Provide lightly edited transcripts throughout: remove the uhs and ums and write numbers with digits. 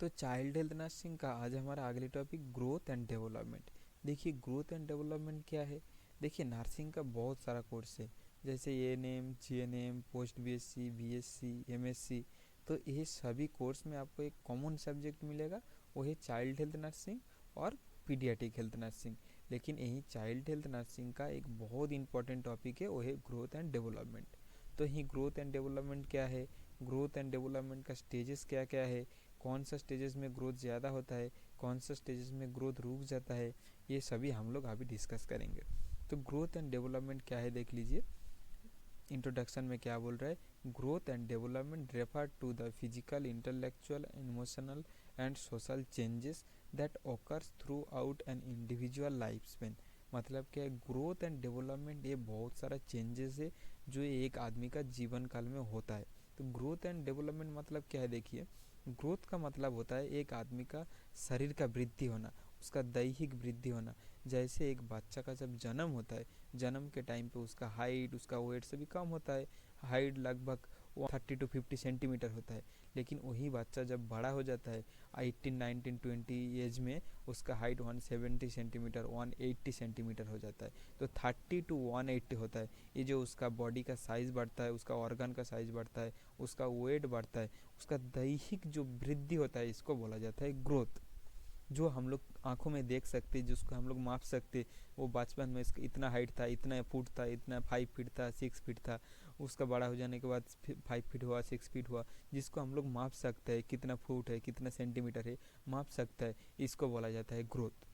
तो child health nursing का आज हमारा अगले टॉपिक ग्रोथ एंड डेवलपमेंट। देखिए ग्रोथ एंड डेवलपमेंट क्या है। देखिए नर्सिंग का बहुत सारा कोर्स है, जैसे ANM, GNM, post BSc, BSc, MSc. तो ये सभी कोर्स में आपको एक कॉमन सब्जेक्ट मिलेगा, वो है चाइल्ड हेल्थ नर्सिंग और पीडियाट्रिक हेल्थ नर्सिंग। लेकिन यही चाइल्ड हेल्थ नर्सिंग का एक बहुत इंपॉर्टेंट टॉपिक है, वो है ग्रोथ एंड डेवलपमेंट। तो यही ग्रोथ एंड डेवलपमेंट क्या है, ग्रोथ एंड डेवलपमेंट का स्टेजेस क्या क्या है, कौन सा स्टेजेस में ग्रोथ ज़्यादा होता है, कौन सा स्टेजेस में ग्रोथ रुक जाता है, ये सभी हम लोग अभी डिस्कस करेंगे। तो ग्रोथ एंड डेवलपमेंट क्या है देख लीजिए। इंट्रोडक्शन में क्या बोल रहा है, growth and development refer to the physical, intellectual, emotional and social changes that occurs throughout an individual life span. मतलब क्या है, ग्रोथ एंड डेवलपमेंट ये बहुत सारा चेंजेस है जो एक आदमी का जीवन काल में होता है। तो ग्रोथ एंड डेवलपमेंट मतलब क्या है, देखिए ग्रोथ का मतलब होता है एक आदमी का शरीर का वृद्धि होना, उसका दैहिक वृद्धि होना। जैसे एक बच्चा का जब जन्म होता है, जन्म के टाइम पे उसका हाइट, उसका वेट सभी कम होता है। हाइट लगभग 30 to 50 सेंटीमीटर होता है। लेकिन वही बच्चा जब बड़ा हो जाता है 18, 19, 20 एज में, उसका हाइट 170 सेंटीमीटर, 180 सेंटीमीटर हो जाता है। तो 30 to 180 होता है। ये जो उसका बॉडी का साइज़ बढ़ता है, उसका ऑर्गन का साइज़ बढ़ता है, उसका वेट बढ़ता है, उसका दैहिक जो वृद्धि होता है, इसको बोला जाता है ग्रोथ। जो हम लोग आंखों में देख सकते, जिसको हम लोग माप सकते, वो बचपन में इसका इतना हाइट था, इतना फुट था, इतना 5 फीट था, 6 फीट था। उसका बड़ा हो जाने के बाद 5 फीट हुआ, 6 फीट हुआ। जिसको हम लोग माप सकते हैं कितना फुट है, कितना सेंटीमीटर है, माप सकता है, इसको बोला जाता है ग्रोथ।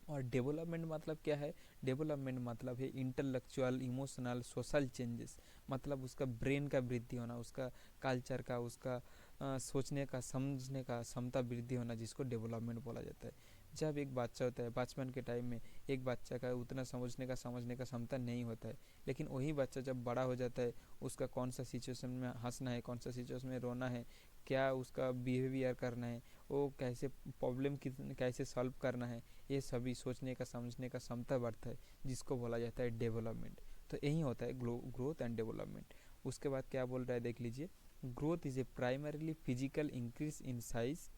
और डेवलपमेंट मतलब क्या है, डेवलपमेंट मतलब है इंटेलेक्चुअल, इमोशनल, सोशल चेंजेस। मतलब उसका ब्रेन का वृद्धि होना, उसका कल्चर का, उसका सोचने का, समझने का क्षमता वृद्धि होना, जिसको डेवलपमेंट बोला जाता है। जब एक बच्चा होता है, बचपन के टाइम में एक बच्चा का उतना समझने का क्षमता नहीं होता है। लेकिन वही बच्चा जब बड़ा हो जाता है, उसका कौन सा सिचुएशन में हंसना है, कौन सा सिचुएशन में रोना है, क्या उसका बिहेवियर करना है, वो कैसे प्रॉब्लम कैसे सॉल्व करना है, ये सभी सोचने का, समझने का क्षमता बढ़ता है, जिसको बोला जाता है डेवलपमेंट। तो यही होता है ग्रोथ एंड डेवलपमेंट। उसके बाद क्या बोल रहा है देख लीजिए, growth is a primarily physical increase in size,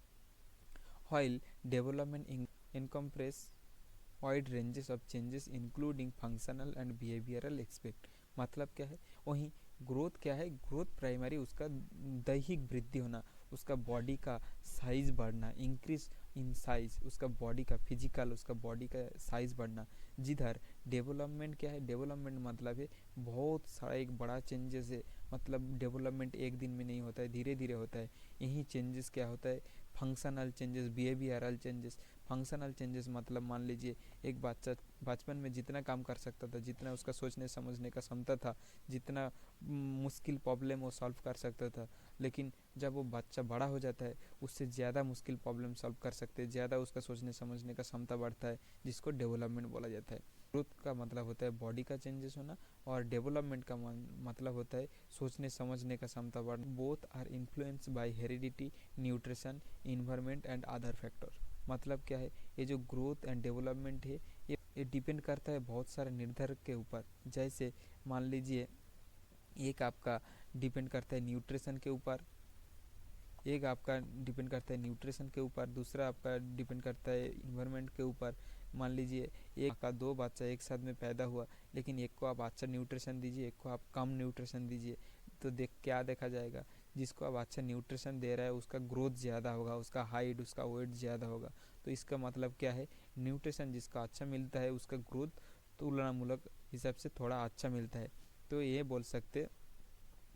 while development encompasses wide ranges of changes including functional and behavioral aspect। मतलब क्या है, वहीं ग्रोथ क्या है, ग्रोथ प्राइमरी उसका दैहिक वृद्धि होना, उसका बॉडी का साइज बढ़ना, इंक्रीज इन साइज, उसका बॉडी का फिजिकल, उसका बॉडी का साइज बढ़ना। जिधर डेवलपमेंट क्या है, डेवलपमेंट मतलब है बहुत सारा एक बड़ा चेंजेस है। मतलब डेवलपमेंट एक दिन में नहीं होता है, धीरे धीरे होता है। यही चेंजेस क्या होता है, functional changes, behavioural changes. Functional changes मतलब मान लीजिए एक बच्चा बचपन में जितना काम कर सकता था, जितना उसका सोचने समझने का क्षमता था, जितना मुश्किल प्रॉब्लम वो सॉल्व कर सकता था, लेकिन जब वो बच्चा बड़ा हो जाता है, उससे ज़्यादा मुश्किल प्रॉब्लम सॉल्व कर सकते हैं, ज़्यादा उसका सोचने समझने का क्षमता बढ़ता है, जिसको डेवलपमेंट बोला जाता है। ग्रोथ का मतलब होता है बॉडी का चेंजेस होना, और डेवलपमेंट का मतलब होता है सोचने समझने का क्षमता बढ़ना। Both are influence by heredity, nutrition, environment and other factor. मतलब क्या है, ये जो ग्रोथ एंड डेवलपमेंट है, ये डिपेंड करता है बहुत सारे निर्धारक के ऊपर। जैसे मान लीजिए एक आपका डिपेंड करता है न्यूट्रिशन के ऊपर, एक आपका डिपेंड करता है न्यूट्रिशन के ऊपर, दूसरा आपका डिपेंड करता है इन्वायरमेंट के ऊपर। मान लीजिए एक का दो बच्चा एक साथ में पैदा हुआ, लेकिन एक को आप अच्छा न्यूट्रिशन दीजिए, एक को आप कम न्यूट्रिशन दीजिए, तो क्या देखा जाएगा, जिसको आप अच्छा न्यूट्रिशन दे रहा है उसका ग्रोथ ज़्यादा होगा, उसका हाइट, उसका वेट ज़्यादा होगा। तो इसका मतलब क्या है, न्यूट्रिशन जिसका अच्छा मिलता है उसका ग्रोथ तुलनामूलक हिसाब से थोड़ा अच्छा मिलता है। तो ये बोल सकते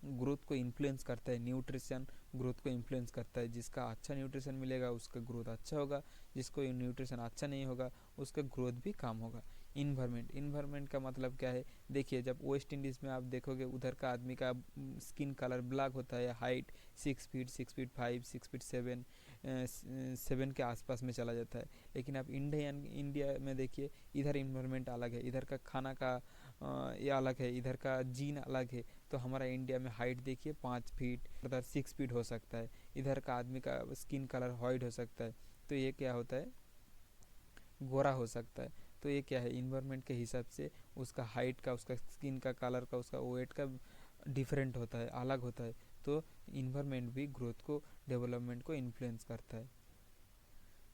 ग्रोथ को इन्फ्लुएंस करता है न्यूट्रिशन, ग्रोथ को इन्फ्लुएंस करता है। जिसका अच्छा न्यूट्रिशन मिलेगा उसका ग्रोथ अच्छा होगा, जिसको न्यूट्रिशन अच्छा नहीं होगा उसका ग्रोथ भी कम होगा। इन्वायरमेंट, इन्वायरमेंट का मतलब क्या है, देखिए जब वेस्ट इंडीज़ में आप देखोगे उधर का आदमी का स्किन कलर ब्लैक होता है, हाइट 6 फीट, 6 फीट 5, 6 फीट 7, 7 के आसपास में चला जाता है। लेकिन आप इंडिया में देखिए, इधर इन्वायरमेंट अलग है, इधर का खाना का ये अलग है, इधर का जीन अलग है। तो हमारा इंडिया में हाइट देखिए 5 फीट, उधर 6 फीट हो सकता है, इधर का आदमी का स्किन कलर वाइट हो सकता है, तो ये क्या होता है, गोरा हो सकता है। तो ये क्या है, इन्वायरमेंट के हिसाब से उसका हाइट का, उसका स्किन का कलर का, उसका वेट का डिफरेंट होता है, अलग होता है। तो इन्वायरमेंट भी ग्रोथ को डेवलपमेंट को इन्फ्लुएंस करता है।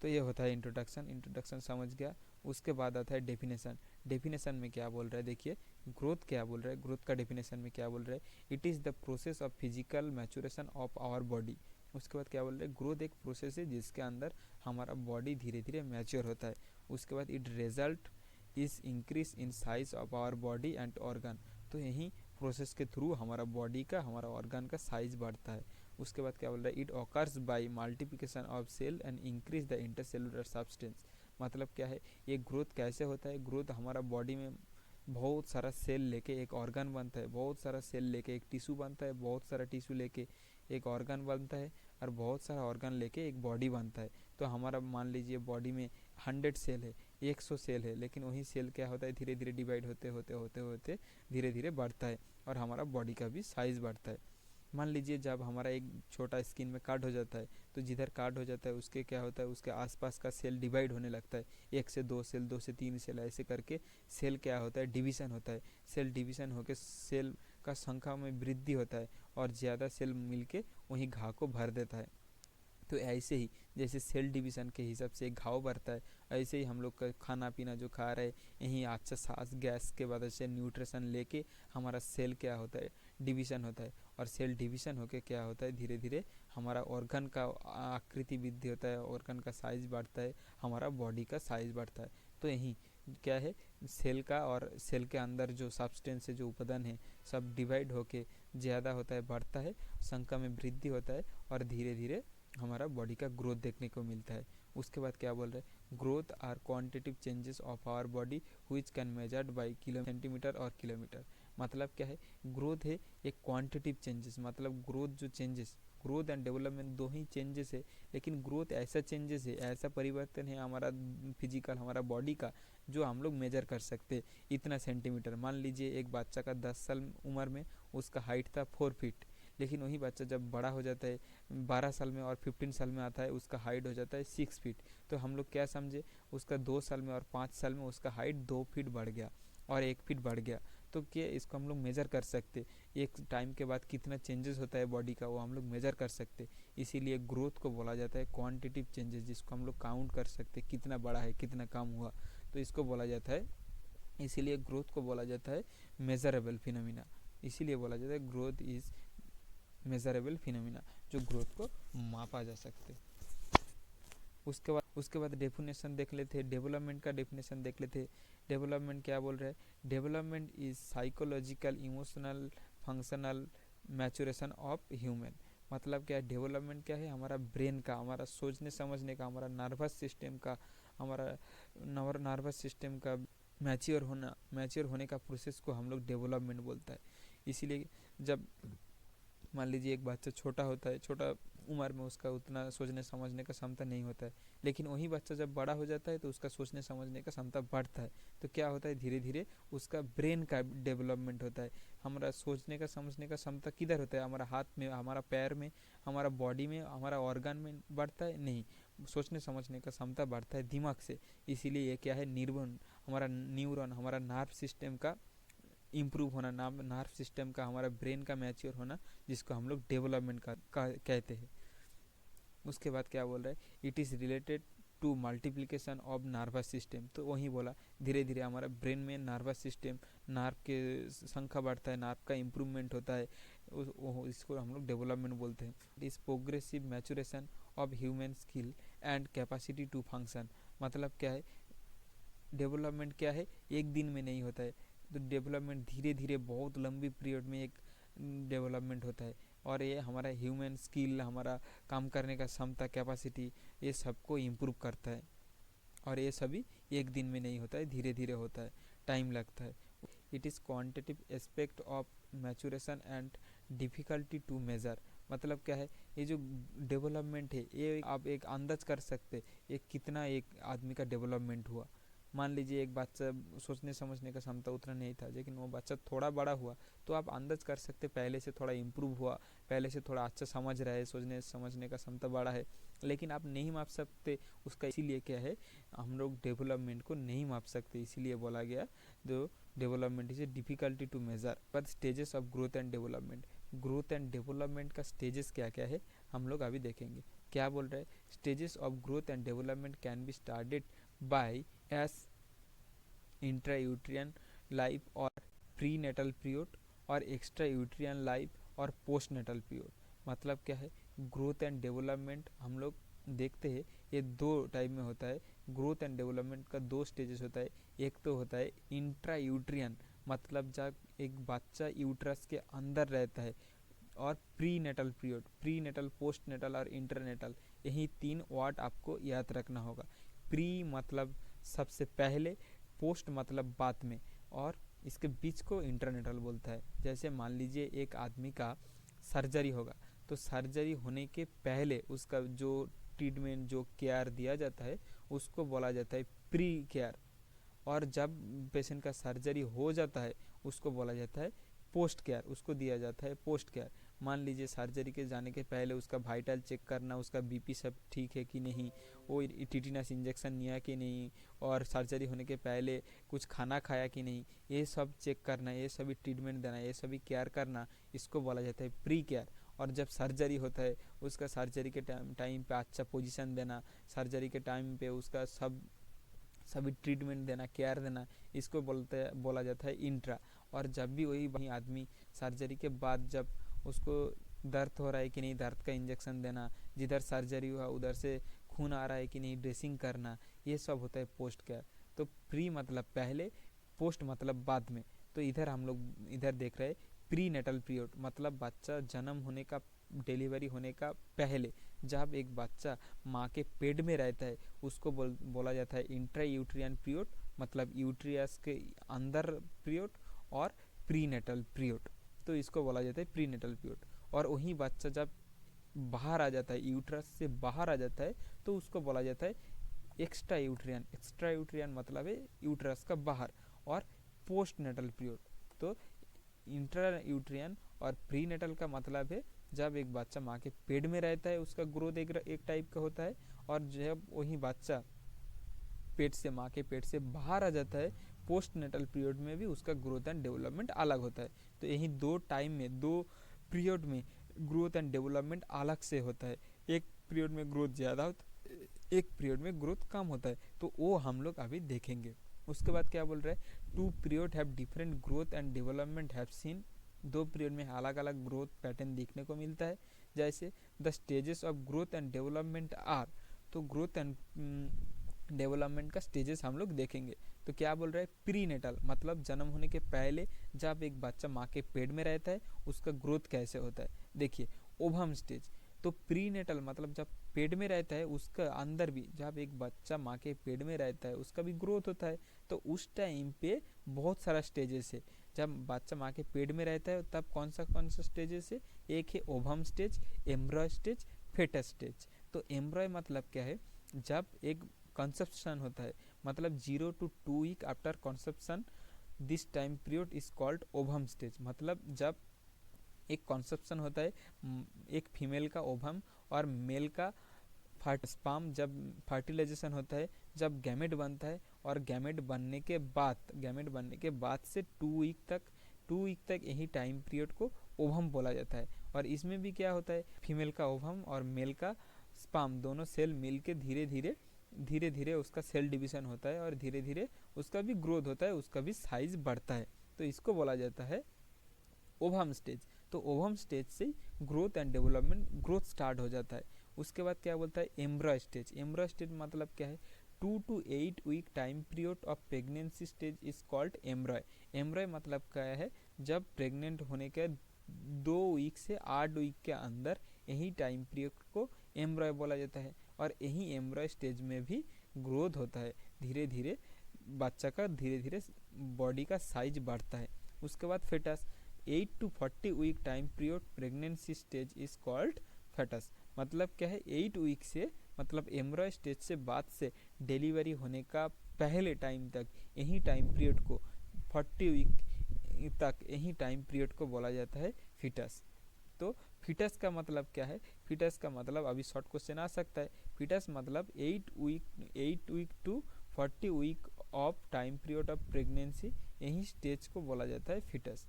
तो ये होता है इंट्रोडक्शन समझ गया। उसके बाद आता है डेफिनेशन। डेफिनेशन में क्या बोल रहा है, देखिए ग्रोथ क्या बोल रहा है, ग्रोथ का डेफिनेशन में क्या बोल रहा है, it is the process of physical maturation of our body. उसके बाद क्या बोल रहे हैं, ग्रोथ एक प्रोसेस है जिसके अंदर हमारा बॉडी धीरे धीरे मैच्योर होता है। उसके बाद it result is increase in size of our body and organ. तो यही प्रोसेस के थ्रू हमारा बॉडी का, हमारा ऑर्गन का साइज बढ़ता है। उसके बाद क्या बोल रहा है, it occurs by multiplication of cell and increase the intercellular substance. मतलब क्या है, ये ग्रोथ कैसे होता है, ग्रोथ हमारा बॉडी में बहुत सारा सेल लेके एक ऑर्गन बनता है, बहुत सारा सेल लेके एक टिश्यू बनता है, बहुत सारा टिश्यू लेके एक ऑर्गन बनता है, और बहुत सारा ऑर्गन लेके एक बॉडी बनता है। तो हमारा मान लीजिए बॉडी में 100 सेल है, 100 सेल है, लेकिन वही सेल क्या होता है, धीरे धीरे डिवाइड होते होते होते होते धीरे धीरे बढ़ता है और हमारा बॉडी का भी साइज बढ़ता है। मान लीजिए जब हमारा एक छोटा स्किन में काट हो जाता है, तो जिधर काट हो जाता है उसके क्या होता है, उसके आसपास का सेल डिवाइड होने लगता है, 1 से 2 सेल, 2 से 3 सेल, ऐसे करके सेल क्या होता है, डिवीज़न होता है। सेल डिवीज़न होकर सेल का संख्या में वृद्धि होता है और ज़्यादा सेल मिलके वहीं घाव को भर देता है। तो ऐसे ही जैसे सेल डिवीज़न के हिसाब से एक घाव बढ़ता है, ऐसे ही हम लोग का खाना पीना जो खा रहे हैं, यहीं अच्छा सांस गैस के वजह से न्यूट्रिशन लेके हमारा सेल क्या होता है, डिवीज़न होता है। और सेल डिवीज़न होके क्या होता है, धीरे धीरे हमारा ऑर्गन का आकृति वृद्धि होता है, ऑर्गन का साइज बढ़ता है, हमारा बॉडी का साइज बढ़ता है। तो यही क्या है, सेल का और सेल के अंदर जो सब्सटेंस है, जो उपादान है, सब डिवाइड होके ज़्यादा होता है, बढ़ता है, संख्या में वृद्धि होता है और धीरे धीरे हमारा बॉडी का ग्रोथ देखने को मिलता है। उसके बाद क्या बोल रहे हैं, growth are quantitative changes of our body which can measured by centimetre और किलोमीटर। मतलब क्या है, ग्रोथ है एक क्वांटिटिव चेंजेस, मतलब ग्रोथ जो चेंजेस, ग्रोथ एंड डेवलपमेंट दो ही चेंजेस है, लेकिन ग्रोथ ऐसा चेंजेस है, ऐसा परिवर्तन है हमारा फिजिकल, हमारा बॉडी का, जो हम लोग मेजर कर सकते हैं। इतना सेंटीमीटर, मान लीजिए एक बच्चा का 10 साल उम्र में उसका हाइट था 4 फीट, लेकिन वही बच्चा जब बड़ा हो जाता है 12 साल में और 15 साल में आता है, उसका हाइट हो जाता है 6 फीट। तो हम लोग क्या समझे, उसका 2 साल में और 5 साल में उसका हाइट 2 फीट बढ़ गया और 1 फीट बढ़ गया। तो क्या इसको हम लोग मेज़र कर सकते, एक टाइम के बाद कितना चेंजेस होता है बॉडी का, वो हम लोग मेज़र कर सकते। इसीलिए ग्रोथ को बोला जाता है क्वांटिटिव चेंजेस, जिसको हम लोग काउंट कर सकते, कितना बड़ा है, कितना कम हुआ, तो इसको बोला जाता है। इसीलिए ग्रोथ को बोला जाता है मेजरेबल फिनोमिना। इसीलिए बोला जाता है ग्रोथ इज़ मेजरेबल फिनोमिना, जो ग्रोथ को मापा जा सकते। उसके बाद डेफिनेशन देख लेते हैं, डेवलपमेंट का डेफिनेशन देख लेते हैं। डेवलपमेंट क्या बोल रहे हैं, development is psychological, emotional, functional maturation of human. मतलब क्या है, डेवलपमेंट क्या है, हमारा ब्रेन का, हमारा सोचने समझने का, हमारा नर्वस सिस्टम का, हमारा नर्वस सिस्टम का मैच्योर होने का प्रोसेस को हम लोग डेवलपमेंट बोलता है। इसीलिए जब मान लीजिए एक बच्चा छोटा होता है, छोटा उम्र में उसका उतना सोचने समझने का क्षमता नहीं होता है, लेकिन वही बच्चा जब बड़ा हो जाता है तो उसका सोचने समझने का क्षमता बढ़ता है। तो क्या होता है, धीरे धीरे उसका ब्रेन का डेवलपमेंट होता है। हमारा सोचने का समझने का क्षमता किधर होता है, हमारा हाथ में, हमारा पैर में, हमारा बॉडी में, हमारा ऑर्गन में बढ़ता है, नहीं, सोचने समझने का क्षमता बढ़ता है दिमाग से। इसीलिए ये क्या है, हमारा न्यूरॉन, हमारा नर्व सिस्टम का इम्प्रूव होना, नर्व सिस्टम का, हमारा ब्रेन का मैच्योर होना, जिसको हम लोग डेवलपमेंट का कहते हैं। उसके बाद क्या बोल रहा है, it is related to multiplication of nervous system. तो वही बोला, धीरे धीरे हमारा ब्रेन में नर्वस सिस्टम, नर्व के संख्या बढ़ता है, नर्व का इम्प्रूवमेंट होता है, इसको हम लोग डेवलपमेंट बोलते हैं। It is progressive maturation of human skill and capacity to function. मतलब क्या है, डेवलपमेंट क्या है, एक दिन में नहीं होता है, तो डेवलपमेंट धीरे धीरे बहुत लंबी पीरियड में एक डेवलपमेंट होता है। और ये हमारा ह्यूमन स्किल, हमारा काम करने का क्षमता, कैपेसिटी, ये सबको इम्प्रूव करता है। और ये सभी एक दिन में नहीं होता है, धीरे धीरे होता है, टाइम लगता है। It is quantitative aspect of maturation and difficulty to measure. मतलब क्या है, ये जो डेवलपमेंट है, ये आप एक अंदाज कर सकते ये कितना एक आदमी का डेवलपमेंट हुआ। मान लीजिए एक बच्चा सोचने समझने का क्षमता उतना नहीं था, लेकिन वो बच्चा थोड़ा बड़ा हुआ, तो आप अंदाज कर सकते पहले से थोड़ा इम्प्रूव हुआ, पहले से थोड़ा अच्छा समझ रहा है, सोचने समझने का क्षमता बड़ा है, लेकिन आप नहीं माप सकते उसका। इसीलिए क्या है, हम लोग डेवलपमेंट को नहीं माप सकते, इसीलिए बोला गया जो development is a difficulty to measure. But stages of growth and development, growth and development का स्टेजेस क्या क्या है हम लोग अभी देखेंगे। क्या बोल रहे हैं, stages of growth and development can be started by as intrauterine life और प्री नेटल पीरियड और एक्स्ट्रा यूट्रियन लाइफ और पोस्ट नेटल पीरियड। मतलब क्या है, ग्रोथ एंड डेवलपमेंट हम लोग देखते हैं ये दो टाइप में होता है। ग्रोथ एंड डेवलपमेंट का दो स्टेजेस होता है। एक तो होता है इंट्रा यूट्रियन, मतलब जब एक बच्चा यूट्रस के अंदर रहता है, और prenatal period, prenatal, postnatal और इंटरनेटल, यही तीन वर्ड आपको याद रखना होगा। प्री मतलब सबसे पहले, पोस्ट मतलब बाद में, और इसके बीच को इंटरनेटल बोलता है। जैसे मान लीजिए एक आदमी का सर्जरी होगा, तो सर्जरी होने के पहले उसका जो ट्रीटमेंट, जो केयर दिया जाता है उसको बोला जाता है प्री केयर, और जब पेशेंट का सर्जरी हो जाता है उसको बोला जाता है पोस्ट केयर, उसको दिया जाता है पोस्ट केयर। मान लीजिए सर्जरी के जाने के पहले उसका वाइटल चेक करना, उसका बीपी सब ठीक है कि नहीं, वो टिटिनस इंजेक्शन लिया कि नहीं, और सर्जरी होने के पहले कुछ खाना खाया कि नहीं, ये सब चेक करना, ये सभी ट्रीटमेंट देना, ये सभी केयर करना, इसको बोला जाता है प्री केयर। और जब सर्जरी होता है उसका सर्जरी के टाइम पे अच्छा पोजीशन देना, सर्जरी के टाइम पे उसका सभी ट्रीटमेंट देना, केयर देना, इसको बोला जाता है इंट्रा। और जब भी वही आदमी सर्जरी के बाद जब उसको दर्द हो रहा है कि नहीं, दर्द का इंजेक्शन देना, जिधर सर्जरी हुआ उधर से खून आ रहा है कि नहीं, ड्रेसिंग करना, ये सब होता है पोस्ट केयर। तो प्री मतलब पहले, पोस्ट मतलब बाद में। तो इधर हम लोग इधर देख रहे हैं प्री नेटल पीरियड, मतलब बच्चा जन्म होने का, डिलीवरी होने का पहले, जब एक बच्चा माँ के पेट में रहता है उसको बोला जाता है इंट्रा यूट्रियन पीरियड, मतलब यूट्रियस के अंदर पीरियड, और प्री नेटल पीरियड, तो इसको बोला जाता है प्री नेटल पीरियड। और वही बच्चा जब बाहर आ जाता है, यूट्रस से बाहर आ जाता है, तो उसको बोला जाता है एक्स्ट्रा यूट्रियन। एक्स्ट्रा यूट्रियन मतलब है यूट्रस का बाहर। और पोस्ट नेटल पीरियड, तो इंट्रा यूट्रियन और प्री नेटल का मतलब है जब एक बच्चा माँ के पेट में रहता है उसका ग्रोथ एक टाइप का होता है, और जब वही बच्चा पेट से, माँ के पेट से बाहर आ जाता है, पोस्ट नेटल पीरियड में भी उसका ग्रोथ एंड डेवलपमेंट अलग होता है। तो यही दो टाइम में, दो पीरियड में ग्रोथ एंड डेवलपमेंट अलग से होता है। एक पीरियड में ग्रोथ ज़्यादा होता है, एक पीरियड में ग्रोथ कम होता है, तो वो हम लोग अभी देखेंगे। उसके बाद क्या बोल रहे हैं, two period have different growth and development have seen, दो पीरियड में अलग अलग ग्रोथ पैटर्न देखने को मिलता है। जैसे the stages of growth and development are, तो ग्रोथ एंड डेवलपमेंट का स्टेजेस हम लोग देखेंगे। तो क्या बोल रहे हैं, प्री नेटल मतलब जन्म होने के पहले जब एक बच्चा माँ के पेट में रहता है उसका ग्रोथ कैसे होता है। देखिए ओवम स्टेज, तो प्री नेटल मतलब जब पेट में रहता है उसका अंदर भी, जब एक बच्चा माँ के पेट में रहता है उसका भी ग्रोथ होता है। तो उस टाइम पे बहुत सारा स्टेजेस है। जब बच्चा माँ के पेट में रहता है तब कौन सा स्टेजेस है, एक है ovum stage, embryo stage, foetus stage. तो एम्ब्रॉय मतलब क्या है, जब एक कंसेप्शन होता है, मतलब 0 to 2 week after conception, this time period is called ovum stage. मतलब जब एक कंसेप्शन होता है, एक फीमेल का ओवम और मेल का स्पर्म, जब फर्टिलाइजेशन होता है, जब गैमेट बनता है, और गैमेट बनने के बाद से 2 वीक तक यही टाइम पीरियड को ओवम बोला जाता है। और इसमें भी क्या होता है, फीमेल का ओवम और मेल का स्पर्म दोनों सेल मिल के धीरे धीरे उसका सेल डिवीजन होता है, और धीरे धीरे उसका भी ग्रोथ होता है, उसका भी साइज बढ़ता है। तो इसको बोला जाता है ओवम स्टेज। तो ओवम स्टेज से growth and development, growth start हो जाता है। उसके बाद क्या बोलता है, एम्ब्रॉय स्टेज। एम्ब्रॉय स्टेज मतलब क्या है, 2 to 8 week time period of pregnancy stage is called embryo. Embryo मतलब क्या है, जब प्रेग्नेंट होने के 2 वीक से 8 वीक के अंदर यही टाइम पीरियड को एम्ब्रॉय बोला जाता है। और यही एम्ब्रॉय स्टेज में भी ग्रोथ होता है, धीरे धीरे बच्चा का धीरे धीरे बॉडी का साइज बढ़ता है। उसके बाद foetus, 8 to 40 week time period pregnancy stage is called foetus. मतलब क्या है, 8 वीक से, मतलब एम्ब्रॉय स्टेज से बाद से डिलीवरी होने का पहले टाइम तक, यही टाइम पीरियड को 40 वीक तक, यही टाइम पीरियड को बोला जाता है फिटस। तो फिटस का मतलब क्या है, फिटस का मतलब अभी शॉर्ट क्वेश्चन आ सकता है। फिटस मतलब 8 week to 40 week of time period of pregnancy, यही स्टेज को बोला जाता है फिटस।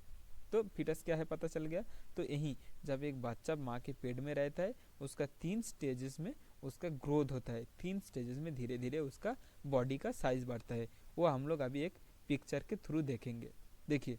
तो फीटस क्या है पता चल गया। तो यही जब एक बच्चा माँ के पेट में रहता है उसका 3 स्टेजेस में उसका ग्रोथ होता है, 3 स्टेजेस में धीरे धीरे उसका बॉडी का साइज बढ़ता है। वो हम लोग अभी एक पिक्चर के थ्रू देखेंगे। देखिए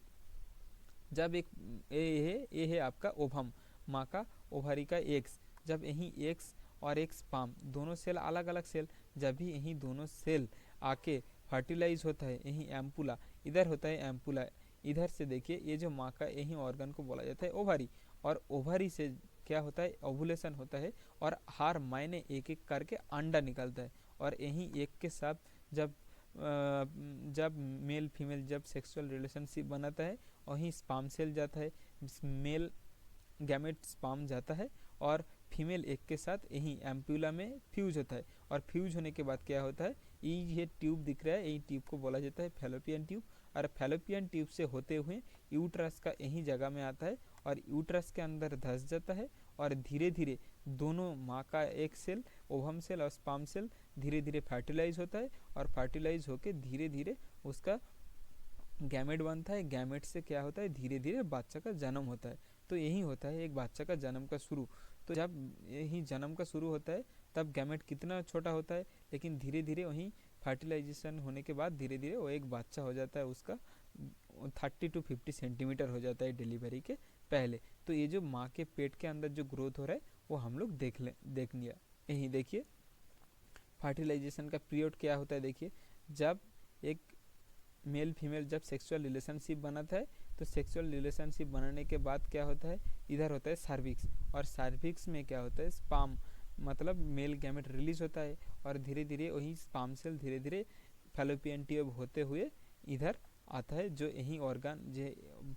जब एक ये है आपका ओभम, माँ का ओवरी का एग्स, जब यही एग्स और एक स्पर्म दोनों सेल अलग अलग सेल, जब भी यही दोनों सेल आके फर्टिलाइज होता है, यही एम्पुला, इधर होता है एम्पुला, इधर से देखिए ये जो माँ का यही ऑर्गन को बोला जाता है ओवरी, और ओवरी से क्या होता है ओवुलेशन होता है और हर महीने एक एक करके अंडा निकलता है। और यही एक के साथ जब जब मेल फीमेल जब सेक्सुअल रिलेशनशिप बनाता है वहीं स्पर्म सेल जाता है, मेल गैमेट स्पर्म जाता है और फीमेल एक के साथ यही एम्पुला में फ्यूज होता है। और फ्यूज होने के बाद क्या होता है, ये ट्यूब दिख रहा है, यही ट्यूब को बोला जाता है फैलोपियन ट्यूब। और फैलोपियन ट्यूब से होते हुए यूट्रस का यही जगह में आता है और यूट्रस के अंदर धंस जाता है और धीरे धीरे दोनों माँ का एक सेल ओवम सेल और स्पर्म सेल धीरे धीरे फर्टिलाइज होता है और फर्टिलाइज होकर धीरे धीरे उसका गैमेट बनता है। गैमेट से क्या होता है धीरे धीरे बच्चा का जन्म होता है। तो यही होता है एक बच्चा का जन्म का शुरू। तो जब यही जन्म का शुरू होता है तब गैमेट कितना छोटा होता है, लेकिन धीरे धीरे वहीं फर्टिलाइजेशन होने के बाद धीरे धीरे वो एक बच्चा हो जाता है, उसका 30 to 50 सेंटीमीटर हो जाता है डिलीवरी के पहले। तो ये जो माँ के पेट के अंदर जो ग्रोथ हो रहा है वो हम लोग देख लिया। यही देखिए फर्टिलाइजेशन का पीरियड क्या होता है। देखिए जब एक मेल फीमेल जब सेक्सुअल रिलेशनशिप बनाता है तो सेक्सुअल रिलेशनशिप बनाने के बाद क्या होता है, इधर होता है सर्विक्स, और सर्विक्स में क्या होता है स्पर्म मतलब मेल गैमेट रिलीज होता है और धीरे धीरे वही स्पर्म सेल धीरे धीरे फैलोपियन ट्यूब होते हुए इधर आता है, जो यही ऑर्गन जो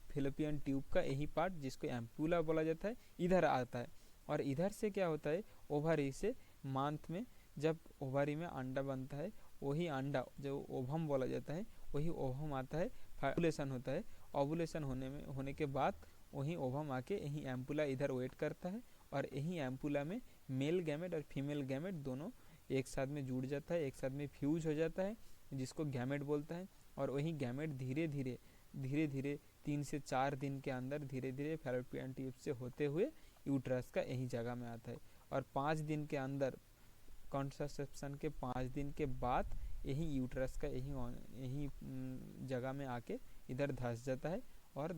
फैलोपियन ट्यूब का यही पार्ट जिसको एम्पुला बोला जाता है इधर आता है। और इधर से क्या होता है ओवरी से मंथ में जब ओवरी में अंडा बनता है, वही अंडा जो ओवम बोला जाता है वही ओवम आता है, ओवुलेशन होता है। ओवुलेशन होने के बाद वही ओवम आके यही एम्पुला इधर वेट करता है और यही एम्पुला में मेल गैमेट और फीमेल गैमेट दोनों एक साथ में जुड़ जाता है, एक साथ में फ्यूज हो जाता है जिसको गैमेट बोलता है। और वही गैमेट धीरे धीरे 3 से 4 दिन के अंदर धीरे धीरे फैलोपियन ट्यूब से होते हुए यूट्रस का यही जगह में आता है। और 5 दिन के अंदर कॉन्ट्रासेप्शन के 5 दिन के बाद यही यूट्रस का यही जगह में आके इधर धंस जाता है और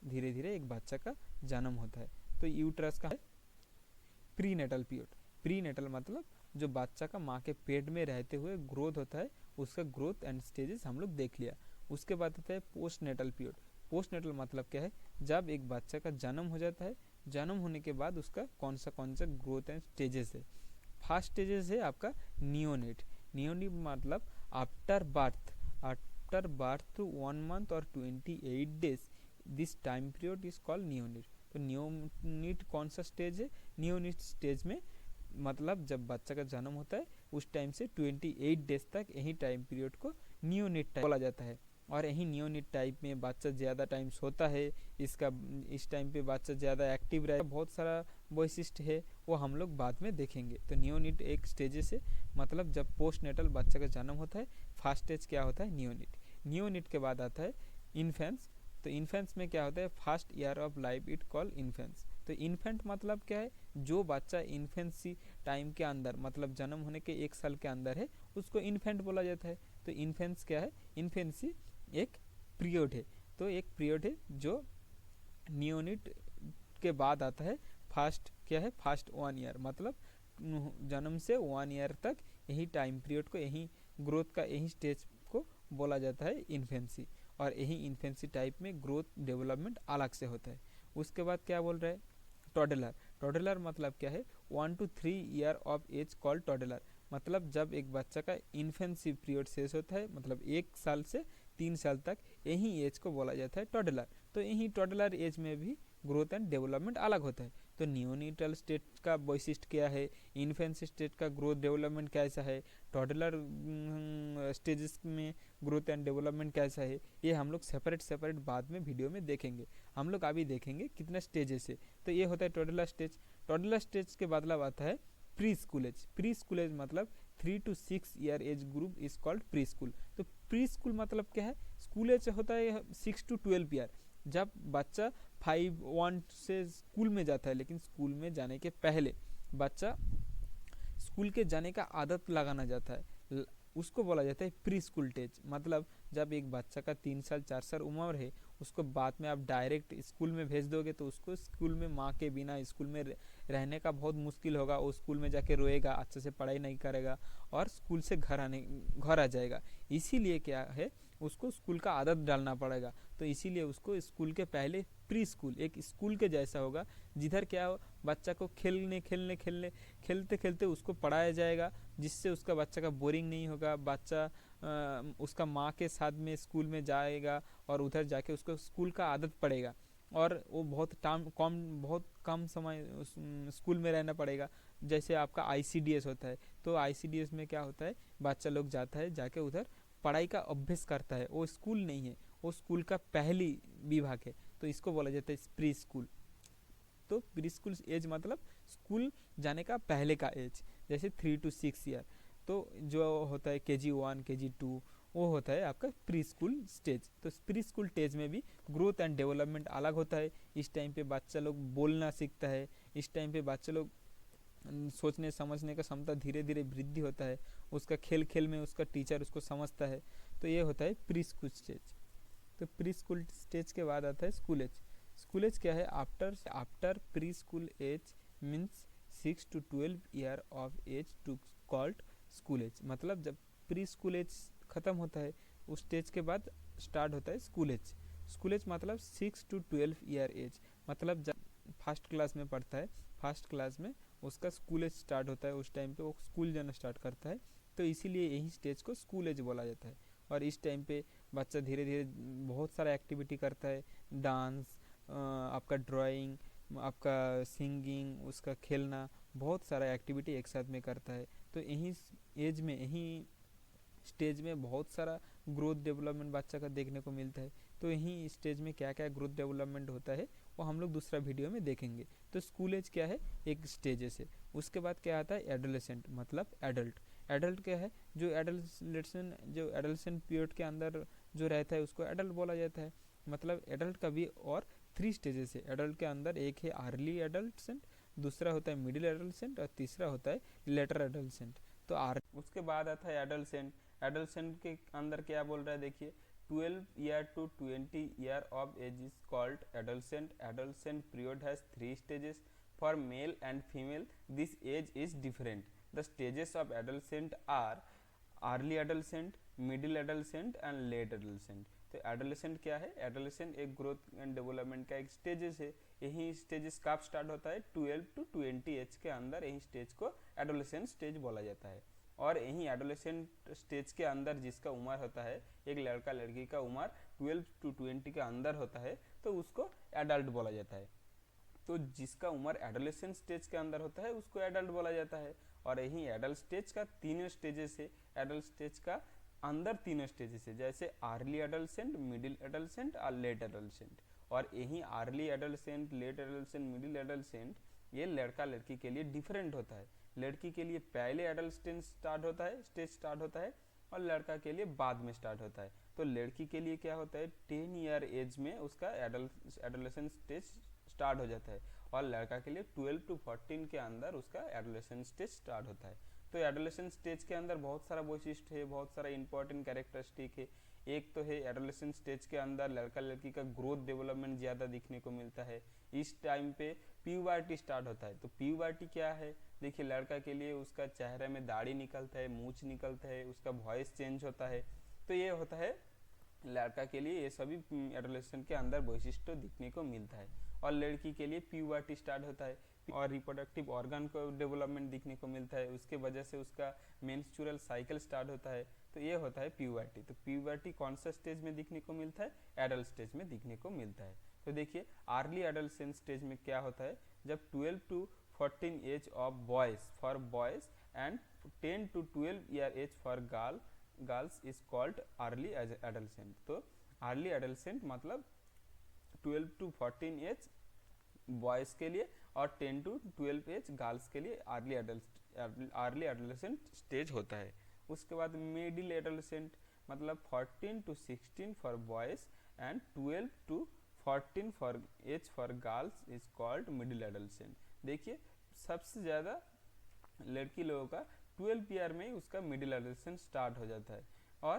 धीरे धीरे एक बच्चा का जन्म होता है। तो यूट्रस का है प्रीनेटल पीरियड। प्रीनेटल मतलब जो बच्चा का माँ के पेट में रहते हुए ग्रोथ होता है उसका ग्रोथ एंड स्टेजेस हम लोग देख लिया। उसके बाद आता है पोस्टनेटल पीरियड। पोस्टनेटल मतलब क्या है, जब एक बच्चा का जन्म हो जाता है, जन्म होने के बाद उसका कौन सा ग्रोथ एंड स्टेजेस है। फर्स्ट स्टेजेस है आपका नियोनेट। नियोनेट मतलब आफ्टर बर्थ 1 month और 28 days, this time period is called neonate. तो नियोनेट कौन सा स्टेज है, नियोनेट स्टेज में मतलब जब बच्चा का जन्म होता है उस टाइम से 28 डेज तक यही टाइम पीरियड को नियोनेट टाइप बोला जाता है। और यही नियोनेट टाइप में बच्चा ज़्यादा टाइम सोता है, इस टाइम पे बच्चा ज़्यादा एक्टिव रहता है, बहुत सारा वैशिष्ट है वो हम लोग बाद में देखेंगे। तो नियोनेट एक स्टेजेस है, मतलब जब पोस्टनेटल बच्चा का जन्म होता है फर्स्ट स्टेज क्या होता है नियोनेट। नियोनेट के बाद आता है इन्फेंट्स। तो इन्फेंट्स में क्या होता है first year of life it call infants. तो इन्फेंट मतलब क्या है, जो बच्चा इन्फेंसी टाइम के अंदर मतलब जन्म होने के 1 साल के अंदर है उसको इन्फेंट बोला जाता है। तो इन्फेंट्स क्या है, इन्फेंसी एक पीरियड है। तो एक पीरियड है जो नियोनेट के बाद आता है। फर्स्ट क्या है, फर्स्ट 1 ईयर मतलब जन्म से 1 ईयर तक यही टाइम पीरियड को यही ग्रोथ का यही स्टेज को बोला जाता है इन्फेंसी। और यही इन्फेंसी टाइप में ग्रोथ डेवलपमेंट अलग से होता है। उसके बाद क्या बोल रहा है टॉडलर। टॉडलर मतलब क्या है 1 to 3 year of age called toddler. मतलब जब एक बच्चा का इन्फेंसी पीरियड शेष होता है मतलब 1 साल से 3 साल तक यही एज को बोला जाता है टॉडलर। तो यही टॉडलर एज में भी ग्रोथ एंड डेवलपमेंट अलग होता है। तो नियोनेटल स्टेट का वैशिष्ट क्या है, इन्फेंसी स्टेट का ग्रोथ डेवलपमेंट कैसा है, टॉडलर स्टेजेस में ग्रोथ एंड डेवलपमेंट कैसा है, ये हम लोग सेपरेट बाद में वीडियो में देखेंगे। हम लोग अभी देखेंगे कितने स्टेजेस है। तो ये होता है टॉडलर स्टेज। टॉडलर स्टेज के बदलाव आता है preschool age. Preschool age मतलब 3 to 6 year age group is called preschool. तो प्री स्कूल मतलब क्या है, स्कूल एज होता है 6 to 12 ईयर। जब बच्चा 5-1 से स्कूल में जाता है, लेकिन स्कूल में जाने के पहले बच्चा स्कूल के जाने का आदत लगाना जाता है, उसको बोला जाता है प्री स्कूल स्टेज। मतलब जब एक बच्चा का 3 साल 4 साल उम्र है, उसको बाद में आप डायरेक्ट स्कूल में भेज दोगे तो उसको स्कूल में माँ के बिना स्कूल में रहने का बहुत मुश्किल होगा। वो स्कूल में जाके रोएगा, अच्छे से पढ़ाई नहीं करेगा और स्कूल से घर आ जाएगा। इसीलिए क्या है, उसको स्कूल का आदत डालना पड़ेगा। तो इसीलिए उसको स्कूल के पहले प्री स्कूल, एक स्कूल के जैसा होगा, जिधर क्या हो, बच्चा को खेलते खेलते उसको पढ़ाया जाएगा, जिससे उसका बच्चा का बोरिंग नहीं होगा। बच्चा उसका माँ के साथ में स्कूल में जाएगा और उधर जाके उसको स्कूल का आदत पड़ेगा, और वो बहुत कम समय स्कूल में रहना पड़ेगा। जैसे आपका आईसीडीएस होता है, तो आईसीडीएस में क्या होता है, बच्चा लोग जाता है, जाके उधर पढ़ाई का अभ्यास करता है। वो स्कूल नहीं है, वो स्कूल का पहली विभाग है, तो इसको बोला जाता है प्री स्कूल। तो प्री स्कूल एज मतलब स्कूल जाने का पहले का एज, जैसे 3 to 6 ईयर। तो जो होता है KG1 KG2, वो होता है आपका प्री स्कूल स्टेज। तो प्री स्कूल स्टेज में भी ग्रोथ एंड डेवलपमेंट अलग होता है। इस टाइम पे बच्चा लोग बोलना सीखता है, इस टाइम पे बच्चा लोग सोचने समझने का क्षमता धीरे धीरे वृद्धि होता है, उसका खेल खेल में उसका टीचर उसको समझता है। तो ये होता है प्री स्कूल स्टेज। तो प्री स्कूल स्टेज के बाद आता है स्कूल एज। स्कूल एज क्या है, after preschool age means 6 to 12 year of age to called school age. मतलब जब प्री स्कूल एज खत्म होता है, उस स्टेज के बाद स्टार्ट होता है स्कूल एज। स्कूल एज मतलब 6 to 12 ईयर एज, मतलब जब फर्स्ट क्लास में पढ़ता है, फर्स्ट क्लास में उसका स्कूल एज स्टार्ट होता है, उस टाइम पे वो स्कूल जाना स्टार्ट करता है। तो इसीलिए यही स्टेज को स्कूल एज बोला जाता है। और इस टाइम पे बच्चा धीरे धीरे बहुत सारा एक्टिविटी करता है, डांस, आपका ड्राइंग, आपका सिंगिंग, उसका खेलना, बहुत सारा एक्टिविटी एक साथ में करता है। तो यही एज में, यही स्टेज में बहुत सारा ग्रोथ डेवलपमेंट बच्चा का देखने को मिलता है। तो यही स्टेज में क्या क्या ग्रोथ डेवलपमेंट होता है वो हम लोग दूसरा वीडियो में देखेंगे। तो स्कूल एज क्या है, एक स्टेजेस है। उसके बाद क्या आता है एडोलेसेंट, मतलब एडल्ट। एडल्ट क्या है, जो एडल्ट पीरियड के अंदर जो रहता है उसको एडल्ट बोला जाता है। मतलब एडल्ट का भी और 3 स्टेजेस है एडल्ट के अंदर। एक है अर्ली एडल्टसेंट, दूसरा होता है मिडिल एडल्टसेंट और तीसरा होता है लेटर एडल्टसेंट। तो उसके बाद आता है एडल्टसेंट। एडल्टसेंट के अंदर क्या बोल रहा है, देखिए 12 year to 20 year of age is called adolescent. Adolescent period has 3 stages. For male and female, this age is different. The stages of adolescent are early adolescent, middle adolescent and let adolescent. तो adolescent क्या है, adolescent एक growth and development का एक stages है। यही stages कब start होता है, 12 to 20 एज के अंदर यही स्टेज को एडोलेसेंट स्टेज बोला जाता है। और यही एडोलेसेंट स्टेज के अंदर जिसका उम्र होता है, एक लड़का लड़की का उम्र 12 to 20 के अंदर होता है, तो उसको एडल्ट बोला जाता है। तो जिसका उम्र एडोलेसेंट स्टेज के अंदर होता है उसको एडल्ट बोला जाता है। और यही एडल्ट स्टेज का 3 स्टेजेस है। एडल्ट स्टेज का अंदर 3 स्टेजेस है, जैसे अर्ली एडोलेसेंट, मिडिल एडोलेसेंट और लेट एडोलेसेंट। और यही early adolescent, late adolescent, middle adolescent, ये लड़का लड़की के लिए डिफरेंट होता है। लड़की के लिए पहले एडल्ट स्टेज स्टार्ट होता है और लड़का के लिए बाद में स्टार्ट होता है। तो लड़की के लिए क्या होता है, 10 ईयर एज में उसका एडोलेसेंट स्टेज स्टार्ट हो जाता है, और लड़का के लिए 12 to 14 के अंदर उसका एडोलेसेंट स्टेज स्टार्ट होता है। तो एडोलेसेंट स्टेज के अंदर बहुत सारा वैशिष्ट्य है, बहुत सारा इंपॉर्टेंट कैरेक्टरिस्टिक है। एक तो है एडोलेसेंट स्टेज के अंदर लड़का लड़की का ग्रोथ डेवलपमेंट ज़्यादा दिखने को मिलता है। इस टाइम पे प्यूबर्टी स्टार्ट होता है। तो प्यूबर्टी क्या है, देखिए लड़का के लिए उसका चेहरे में दाढ़ी निकलता है, मूछ निकलता है, उसका वॉइस चेंज होता है। तो ये होता है लड़का के लिए, ये सभी एडोलेसेंट के अंदर वैशिष्ट्य दिखने को मिलता है। और लड़की के लिए प्यूबर्टी स्टार्ट होता है और रिप्रोडक्टिव ऑर्गन को डेवलपमेंट दिखने को मिलता है, उसके वजह से उसका मेंस्ट्रुअल साइकिल स्टार्ट होता है। तो ये होता है प्यूबर्टी। तो प्यूबर्टी कौन सा स्टेज में दिखने को मिलता है, एडल्ट स्टेज में दिखने को मिलता है। तो देखिए अर्ली एडोलेसेंट स्टेज में क्या होता है, जब 12 to 14 age of boys for boys and 10 to 12 year age for girls is called early adolescent. तो अर्ली एडोलेसेंट मतलब 12 to 14 एज बॉयज़ के लिए और 10 to 12 एज गर्ल्स के लिए अर्ली एडोलेसेंट स्टेज होता है। उसके बाद मिडिल एडोलेसेंट मतलब 14 to 16 for boys and 12 to 14 for age for girls is called middle adolescent. देखिए सबसे ज़्यादा लड़की लोगों का 12 ईयर में ही उसका मिडिल एडोलेसेंट स्टार्ट हो जाता है, और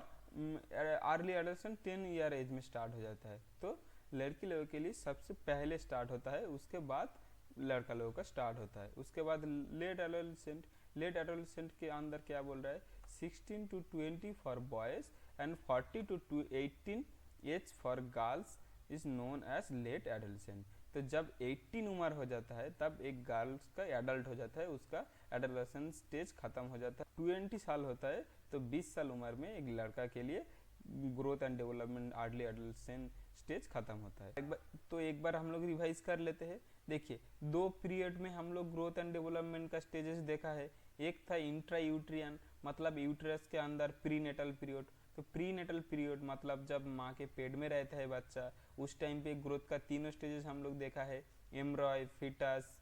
अर्ली एडोलेसेंट 10 ईयर एज में स्टार्ट हो जाता है। तो लड़की लोगों के लिए सबसे पहले स्टार्ट होता है, उसके बाद लड़का लोगों का स्टार्ट होता है। उसके बाद लेट एडोलेसेंट। लेट एडोलेसेंट के अंदर क्या बोल रहा है, 16 to 20 for boys and 40 to 18 age for girls is known as late adolescent. तो जब 18 उम्र हो जाता है तब एक गर्ल्स का एडल्ट हो जाता है, उसका एडोलेसेंट स्टेज खत्म हो जाता है। 20 साल होता है तो 20 साल उम्र में एक लड़का के लिए growth and development early adolescent stage खत्म होता है। एक बार हम लोग रिवाइज कर लेते हैं। देखिए 2 पीरियड में हम लोग ग्रोथ एंड डेवलपमेंट का स्टेजेस देखा है। एक था इंट्रा यूट्रियन, मतलब यूट्रस के अंदर प्रीनेटल पीरियड। तो प्रीनेटल पीरियड मतलब जब माँ के पेट में रहता है बच्चा, उस टाइम पे ग्रोथ का तीनों स्टेजेस हम लोग देखा है, embryo, foetus,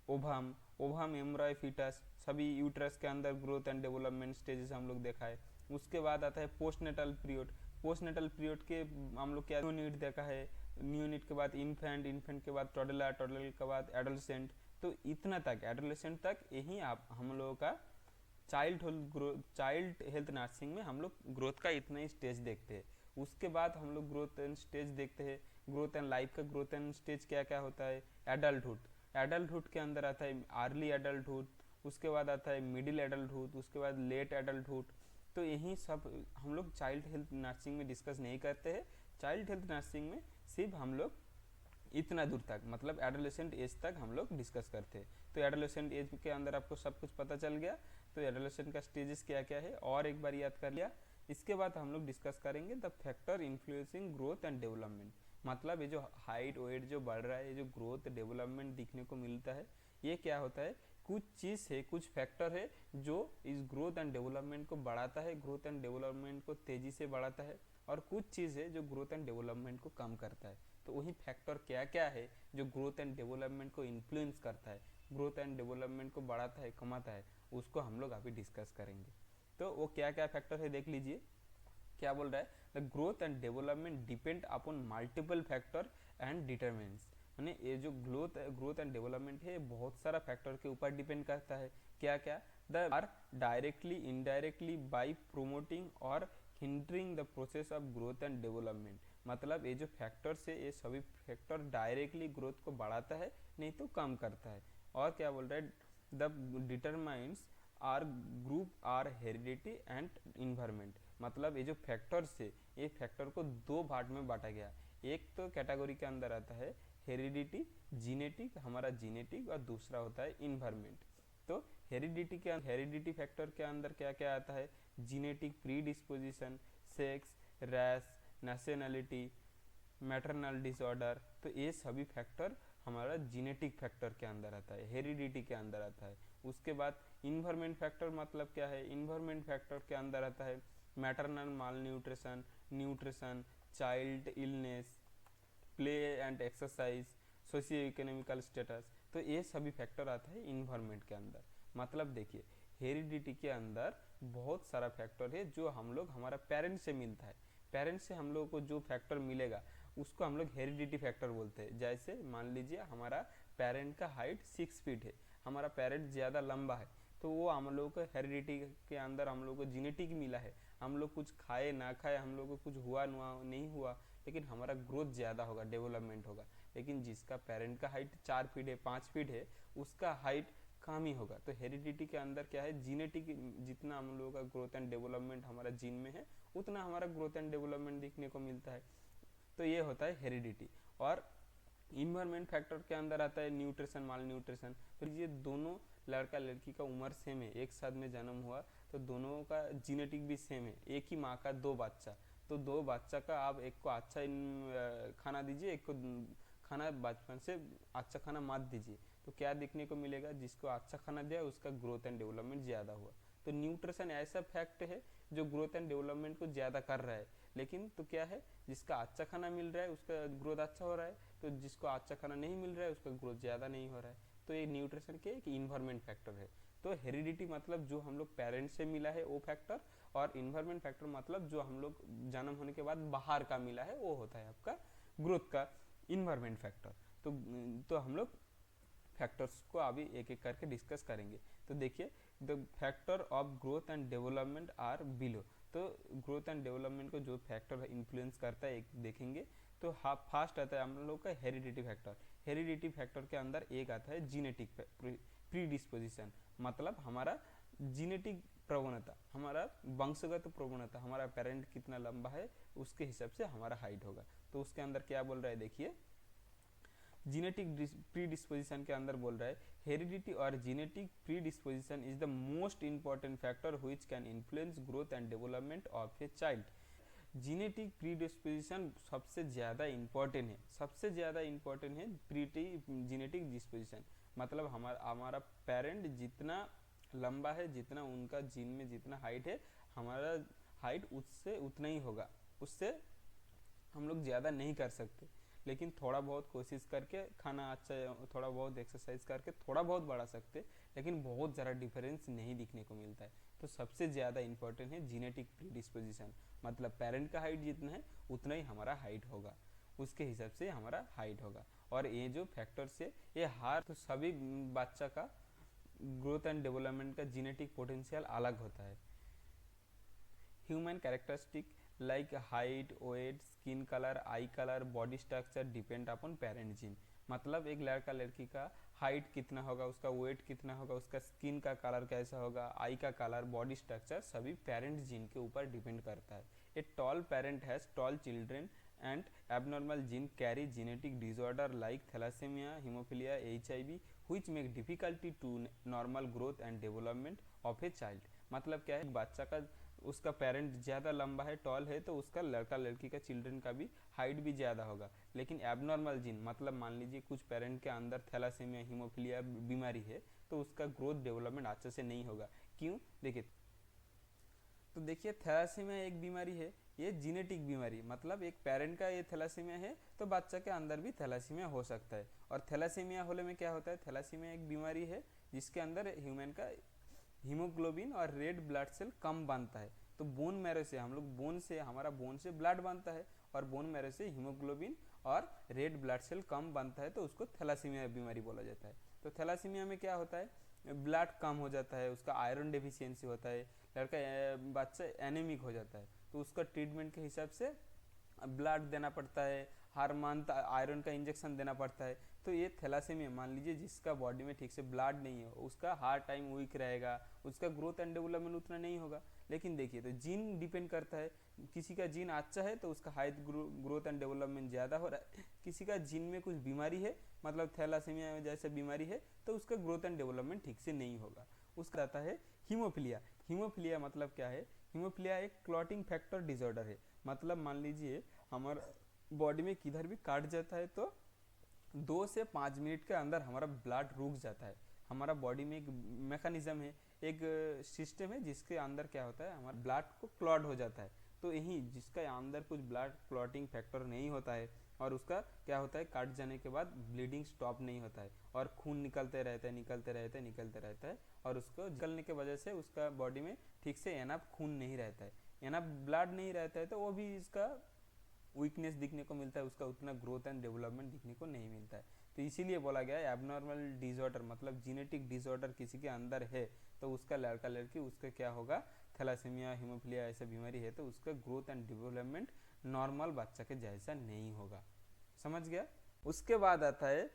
ovum. Ovum, embryo, foetus, सभी यूट्रस के अंदर ग्रोथ एंड डेवलपमेंट स्टेजेस हम लोग देखा है। उसके बाद आता है पोस्टनेटल पीरियड। पोस्टनेटल पीरियड के हम लोग क्या न्यूनीट देखा है, न्यूनीट के बाद इन्फेंट, इन्फेंट के बाद टोडलर, टोडलर के बाद एडोलेसेंट। तो इतना तक एडोलेसेंट तक यही आप हम लोगों का चाइल्ड हेल्थ नर्सिंग में हम लोग ग्रोथ का इतना ही स्टेज देखते हैं। उसके बाद हम लोग ग्रोथ एंड स्टेज देखते हैं। ग्रोथ एंड लाइफ का ग्रोथ एंड स्टेज क्या क्या होता है, एडल्टहुड। एडल्टहुड के अंदर आता है अर्ली एडल्टहुड, उसके बाद आता है मिडिल एडल्टहुड, उसके बाद लेट एडल्टहुड। तो यही सब हम लोग चाइल्ड हेल्थ नर्सिंग में डिस्कस नहीं करते हैं। चाइल्ड हेल्थ नर्सिंग में सिर्फ हम लोग इतना दूर तक मतलब एडोलेसेंट एज तक हम लोग डिस्कस करते हैं। तो एडोलेसेंट एज के अंदर आपको सब कुछ पता चल गया। तो एडोलेसेंट का स्टेजेस क्या क्या है और एक बार याद कर लिया। इसके बाद हम लोग डिस्कस करेंगे the factor influencing growth and development. मतलब ये जो हाइट वेट जो बढ़ रहा है, ये जो ग्रोथ डेवलपमेंट दिखने को मिलता है, ये क्या होता है, कुछ चीज़ है, कुछ फैक्टर है जो इस ग्रोथ एंड डेवलपमेंट को बढ़ाता है, ग्रोथ एंड डेवलपमेंट को तेज़ी से बढ़ाता है, और कुछ चीज़ है जो ग्रोथ एंड डेवलपमेंट को कम करता है। तो वही फैक्टर क्या क्या है जो ग्रोथ एंड डेवलपमेंट को इन्फ्लुएंस करता है, ग्रोथ एंड डेवलपमेंट को बढ़ाता है, कमाता है, उसको हम लोग अभी डिस्कस करेंगे। तो वो क्या क्या फैक्टर है देख लीजिए। क्या बोल रहा है, the growth and development depend upon multiple factor and determinants. यानी ये जो ग्रोथ एंड डेवलपमेंट है बहुत सारा फैक्टर के ऊपर डिपेंड करता है। क्या क्या, they are directly indirectly by promoting और hindering the process of growth and development. मतलब ये जो फैक्टर्स है, ये सभी फैक्टर डायरेक्टली ग्रोथ को बढ़ाता है, नहीं तो कम करता है। और क्या बोल रहा है, the determines are group are heredity and environment. मतलब ये जो फैक्टर्स है, ये फैक्टर को दो पार्ट में बांटा गया। एक तो कैटेगरी के अंदर आता है हेरिडिटी, जीनेटिक, हमारा जीनेटिक, और दूसरा होता है इन्वायरमेंट। तो हेरिडिटी फैक्टर के अंदर क्या क्या आता है, genetic predisposition, sex, race, nationality, maternal disorder. तो ये सभी फैक्टर हमारा जीनेटिक फैक्टर के अंदर आता है, हेरिडिटी के अंदर आता है। उसके बाद इन्वायरमेंट फैक्टर मतलब क्या है, इन्वायरमेंट फैक्टर के अंदर आता है maternal mall nutrition, nutrition, child illness, play and exercise, socio economical status. तो ये सभी फैक्टर आता है इन्वायरमेंट के अंदर। मतलब देखिए हेरिडिटी के अंदर बहुत सारा फैक्टर है जो हम लोग हमारा पेरेंट्स से मिलता है। पेरेंट्स से हम लोग को जो फैक्टर मिलेगा उसको हम लोग हेरिडिटी फैक्टर बोलते हैं। जैसे मान लीजिए हमारा पेरेंट का हाइट 6 फीट है, हमारा पेरेंट ज़्यादा लंबा है, तो वो हम लोग को हेरिडिटी के अंदर हम लोग को जीनेटिक मिला है। हम लोग कुछ खाए ना खाए, हम लोग को कुछ हुआ नहीं हुआ, लेकिन हमारा ग्रोथ ज़्यादा होगा, डेवलपमेंट होगा। लेकिन जिसका पेरेंट का हाइट 4 फीट है, 5 फीट है, उसका हाइट कम ही होगा। तो हेरिडिटी के अंदर क्या है, जीनेटिक, जितना हम लोगों का ग्रोथ एंड डेवलपमेंट हमारा जीन में है उतना हमारा ग्रोथ एंड डेवलपमेंट दिखने को मिलता है। तो ये होता है हेरिडिटी। और इन्वायरमेंट फैक्टर के अंदर आता है न्यूट्रिशन, माल न्यूट्रिशन। तो ये दोनों लड़का लड़की का उम्र सेम है, एक साथ में जन्म हुआ, तो दोनों का जीनेटिक भी सेम है। एक ही माँ का दो बच्चा, तो दो बच्चा का आप एक को अच्छा खाना दीजिए, एक को खाना बचपन से अच्छा खाना मत दीजिए, तो क्या देखने को मिलेगा, जिसको अच्छा खाना दिया उसका ग्रोथ एंड डेवलपमेंट ज़्यादा हुआ। तो न्यूट्रिशन ऐसा फैक्ट है जो ग्रोथ एंड डेवलपमेंट को ज़्यादा कर रहा है। लेकिन तो क्या है, जिसका अच्छा खाना मिल रहा है उसका ग्रोथ अच्छा हो रहा है, तो जिसको अच्छा खाना नहीं मिल रहा है उसका ग्रोथ ज़्यादा नहीं हो रहा है। तो ये न्यूट्रिशन के एक इन्वायरमेंट फैक्टर है। तो हेरिडिटी मतलब जो हम लोग पेरेंट्स से मिला है वो फैक्टर, और इन्वायरमेंट फैक्टर मतलब जो हम लोग जन्म होने के बाद बाहर का मिला है वो होता है आपका ग्रोथ का इन्वायरमेंट फैक्टर। तो हम लोग फैक्टर्स को अभी एक एक करके डिस्कस करेंगे। तो देखिए, the factor of growth and development are below. तो ग्रोथ एंड डेवलपमेंट को जो फैक्टर इन्फ्लुएंस करता है एक देखेंगे। तो फास्ट आता है हम लोग का हेरिडिटी फैक्टर। हेरिडिटी फैक्टर के अंदर एक आता है जीनेटिक प्रीडिस्पोजिशन, मतलब हमारा जीनेटिक प्रवणता, हमारा वंशगत प्रवणता, हमारा पेरेंट कितना लंबा है उसके हिसाब से हमारा हाइट होगा। तो उसके अंदर क्या बोल रहा है, देखिए जीनेटिक प्रीडिस्पोजिशन के अंदर बोल रहा है हेरिडिटी और genetic predisposition is the most important factor which can influence growth and development of a child. Genetic predisposition सबसे ज़्यादा इंपॉर्टेंट है, सबसे ज़्यादा इंपॉर्टेंट है जीनेटिक डिस्पोजिशन, मतलब हमारा पेरेंट जितना लंबा है, जितना उनका जीन में जितना हाइट है, हमारा हाइट उससे उतना ही होगा, उससे हम लोग ज़्यादा नहीं कर सकते। लेकिन थोड़ा बहुत कोशिश करके खाना अच्छा, थोड़ा बहुत एक्सरसाइज करके थोड़ा बहुत बढ़ा सकते, लेकिन बहुत ज़्यादा डिफरेंस नहीं दिखने को मिलता है। तो सबसे ज़्यादा इंपॉर्टेंट है जीनेटिक प्रीडिस्पोजिशन, मतलब पेरेंट का हाइट जितना है उतना ही हमारा हाइट होगा, उसके हिसाब से हमारा हाइट होगा। और ये जो फैक्टर्स है ये तो सभी बच्चा का ग्रोथ एंड डेवलपमेंट का जीनेटिक पोटेंशियल अलग होता है। Human characteristic like height, weight, skin colour, eye colour, body structure depend upon parent gene, मतलब एक लड़का लड़की का हाइट कितना होगा, उसका वेट कितना होगा, उसका स्किन का कलर कैसा होगा, आई का कलर, बॉडी स्ट्रक्चर सभी पेरेंट जीन के ऊपर डिपेंड करता है। A tall parent has tall children and abnormal gene carry genetic disorder like thalassaemia, haemophilia, HIV which make difficulty to normal growth and development of a child। मतलब क्या है, बच्चा का उसका पेरेंट ज़्यादा लंबा है, टॉल है, तो उसका लड़का लड़की का चिल्ड्रन का भी हाइट भी ज़्यादा होगा। लेकिन एबनॉर्मल जीन, मतलब मान लीजिए कुछ पेरेंट के अंदर थैलासेमिया, हीमोफीलिया बीमारी है, तो उसका ग्रोथ डेवलपमेंट अच्छे से नहीं होगा। क्यों, देखिए, तो देखिए थैलासेमिया एक बीमारी है, ये जीनेटिक बीमारी, मतलब एक पेरेंट का ये थैलासेमिया है तो बच्चा के अंदर भी थैलासेमिया हो सकता है। और थैलासेमिया होने में क्या होता है, थैलासेमिया एक बीमारी है जिसके अंदर ह्यूमन का हीमोग्लोबिन और रेड ब्लड सेल कम बनता है। तो बोन मैरो से हम लोग हमारा बोन से ब्लड बनता है, और बोन मैरो से हीमोग्लोबिन और रेड ब्लड सेल कम बनता है, तो उसको थैलासेमिया बीमारी बोला जाता है। तो थैलासेमिया में क्या होता है, ब्लड कम हो जाता है, उसका आयरन डेफिशिएंसी होता है, लड़का बच्चा एनीमिक हो जाता है, तो उसका ट्रीटमेंट के हिसाब से ब्लड देना पड़ता है, हर मंथ आयरन का इंजेक्शन देना पड़ता है। तो ये थैलासेमिया, मान लीजिए जिसका बॉडी में ठीक से ब्लड नहीं है, उसका हर टाइम वीक रहेगा, उसका ग्रोथ एंड डेवलपमेंट उतना नहीं होगा। लेकिन देखिए, तो जीन डिपेंड करता है, किसी का जीन अच्छा है तो उसका हाइट ग्रोथ एंड डेवलपमेंट ज़्यादा हो रहा है, किसी का जीन में कुछ बीमारी है, मतलब थैलासेमिया जैसे बीमारी है, तो उसका ग्रोथ एंड डेवलपमेंट ठीक से नहीं होगा। उसका आता है हीमोफीलिया। हीमोफीलिया मतलब क्या है, हीमोफीलिया एक क्लॉटिंग फैक्टर डिसऑर्डर है, मतलब मान लीजिए हमारा बॉडी में किधर भी काट जाता है तो 2 से 5 मिनट के अंदर हमारा ब्लड रुक जाता है। हमारा बॉडी में एक मैकेनिज्म है, एक सिस्टम है जिसके अंदर क्या होता है, हमारा ब्लड को क्लॉट हो जाता है। तो यही जिसका अंदर कुछ ब्लड क्लॉटिंग फैक्टर नहीं होता है, और उसका क्या होता है, काट जाने के बाद ब्लीडिंग स्टॉप नहीं होता है, और खून निकलते रहता है, निकलते रहता है, निकलते रहता है, और उसको निकलने की वजह से उसका बॉडी में ठीक से एनफ खून नहीं रहता है, एनफ ब्लड नहीं रहता है, तो वो भी इसका वीकनेस दिखने को मिलता है, उसका उतना ग्रोथ एंड डेवलपमेंट दिखने को नहीं मिलता है। तो इसीलिए बोला गया है एबनॉर्मल डिसऑर्डर, मतलब जीनेटिक डिसऑर्डर किसी के अंदर है तो उसका लड़का लड़की उसका क्या होगा, थैलासेमिया, हीमोफीलिया ऐसा बीमारी है, तो उसका ग्रोथ एंड डेवलपमेंट नॉर्मल बच्चा के जैसा नहीं होगा। समझ गया। उसके बाद आता है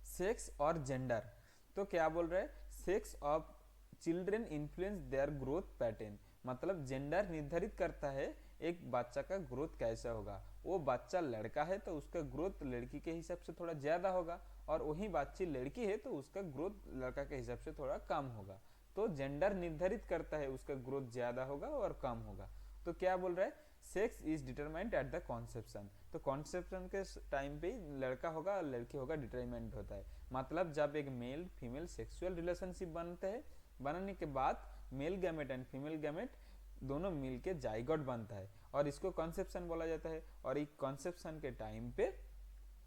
सेक्स और जेंडर। तो क्या बोल रहे हैं, sex of children influence their growth pattern, मतलब जेंडर निर्धारित करता है एक बच्चा का ग्रोथ कैसा होगा। वो बच्चा लड़का है तो उसका ग्रोथ लड़की के हिसाब से थोड़ा ज़्यादा होगा, और वही बच्ची लड़की है तो उसका ग्रोथ लड़का के हिसाब से थोड़ा कम होगा। तो जेंडर निर्धारित करता है उसका ग्रोथ ज़्यादा होगा और कम होगा। तो क्या बोल रहा है, sex is determined at the conception. तो कॉन्सेप्शन के टाइम पे लड़का होगा और लड़की होगा डिटरमाइंड होता है, मतलब जब एक मेल फीमेल सेक्सुअल रिलेशनशिप बनते हैं, बनने के बाद male gamete and female gamete दोनों मिलके जाइगोट बनता है, और इसको कॉन्सेप्शन बोला जाता है। और एक कॉन्सेप्शन के टाइम पे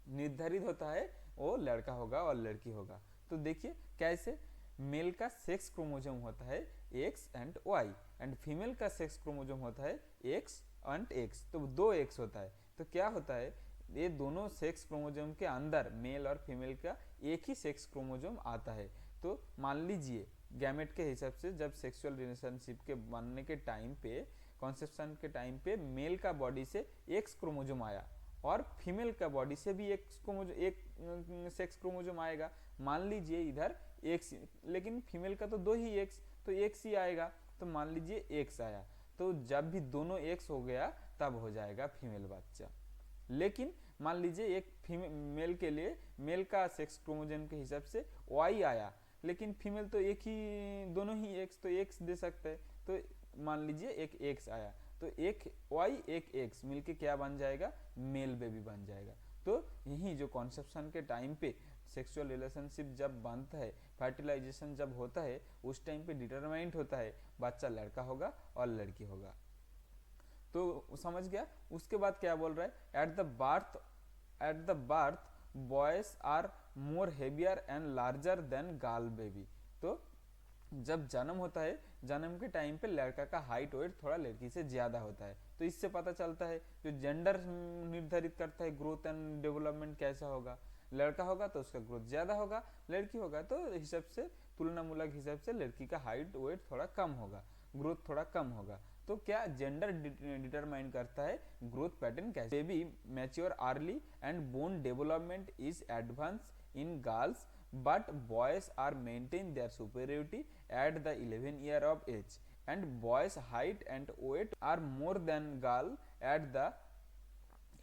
निर्धारित होता है वो लड़का होगा और लड़की होगा। तो देखिए कैसे, मेल का सेक्स क्रोमोसोम होता है X and Y, and female का सेक्स क्रोमोसोम होता है X एंड X, तो 2 X होता है। तो क्या होता है, ये दोनों सेक्स क्रोमोसोम के अंदर मेल और फीमेल का एक ही सेक्स क्रोमोसोम आता है। तो मान लीजिए गैमेट के हिसाब से जब सेक्सुअल रिलेशनशिप के बनने के टाइम पे, कॉन्सेप्शन के टाइम पे मेल का बॉडी से एक्स क्रोमोसोम आया और फीमेल का बॉडी से भी एक सेक्स क्रोमोसोम आएगा। मान लीजिए इधर एक्स, लेकिन फीमेल का तो दो ही एक्स, तो एक्स ही आएगा। तो मान लीजिए एक्स आया, तो जब भी दोनों एक्स हो गया तब हो जाएगा फीमेल बच्चा। लेकिन मान लीजिए एक फीमेल के लिए मेल का सेक्स क्रोमोसोम के हिसाब से वाई आया, लेकिन फीमेल तो एक ही, दोनों ही एक्स, तो एक्स दे सकते हैं। तो मान लीजिए एक एक्स आया, तो एक वाई एक एक्स मिलके क्या बन जाएगा, मेल बेबी बन जाएगा। तो यही जो कॉन्सेप्शन के टाइम पे सेक्सुअल रिलेशनशिप जब बनता है, फर्टिलाइजेशन जब होता है, उस टाइम पे डिटरमाइंड होता है बच्चा लड़का होगा और लड़की होगा। तो समझ गया। उसके बाद क्या बोल रहा है, at the birth boys are more heavier and larger than girl baby. तो जब जन्म होता है, जन्म के टाइम पे लड़का का हाइट वेट थोड़ा लड़की से ज्यादा होता है। तो इससे पता चलता है जो जेंडर निर्धारित करता है ग्रोथ एंड डेवलपमेंट कैसा होगा, लड़का होगा तो उसका ग्रोथ ज्यादा होगा, लड़की होगा तो हिसाब से तुलनामूलक हिसाब से लड़की का हाइट वेट थोड़ा कम होगा, ग्रोथ थोड़ा कम होगा। तो क्या जेंडर डिटरमाइन करता है ग्रोथ पैटर्न कैसे। Baby mature early and bone development is advance in girls but boys are maintain their superiority at the 11 year of age and boys height and weight are more than girl at the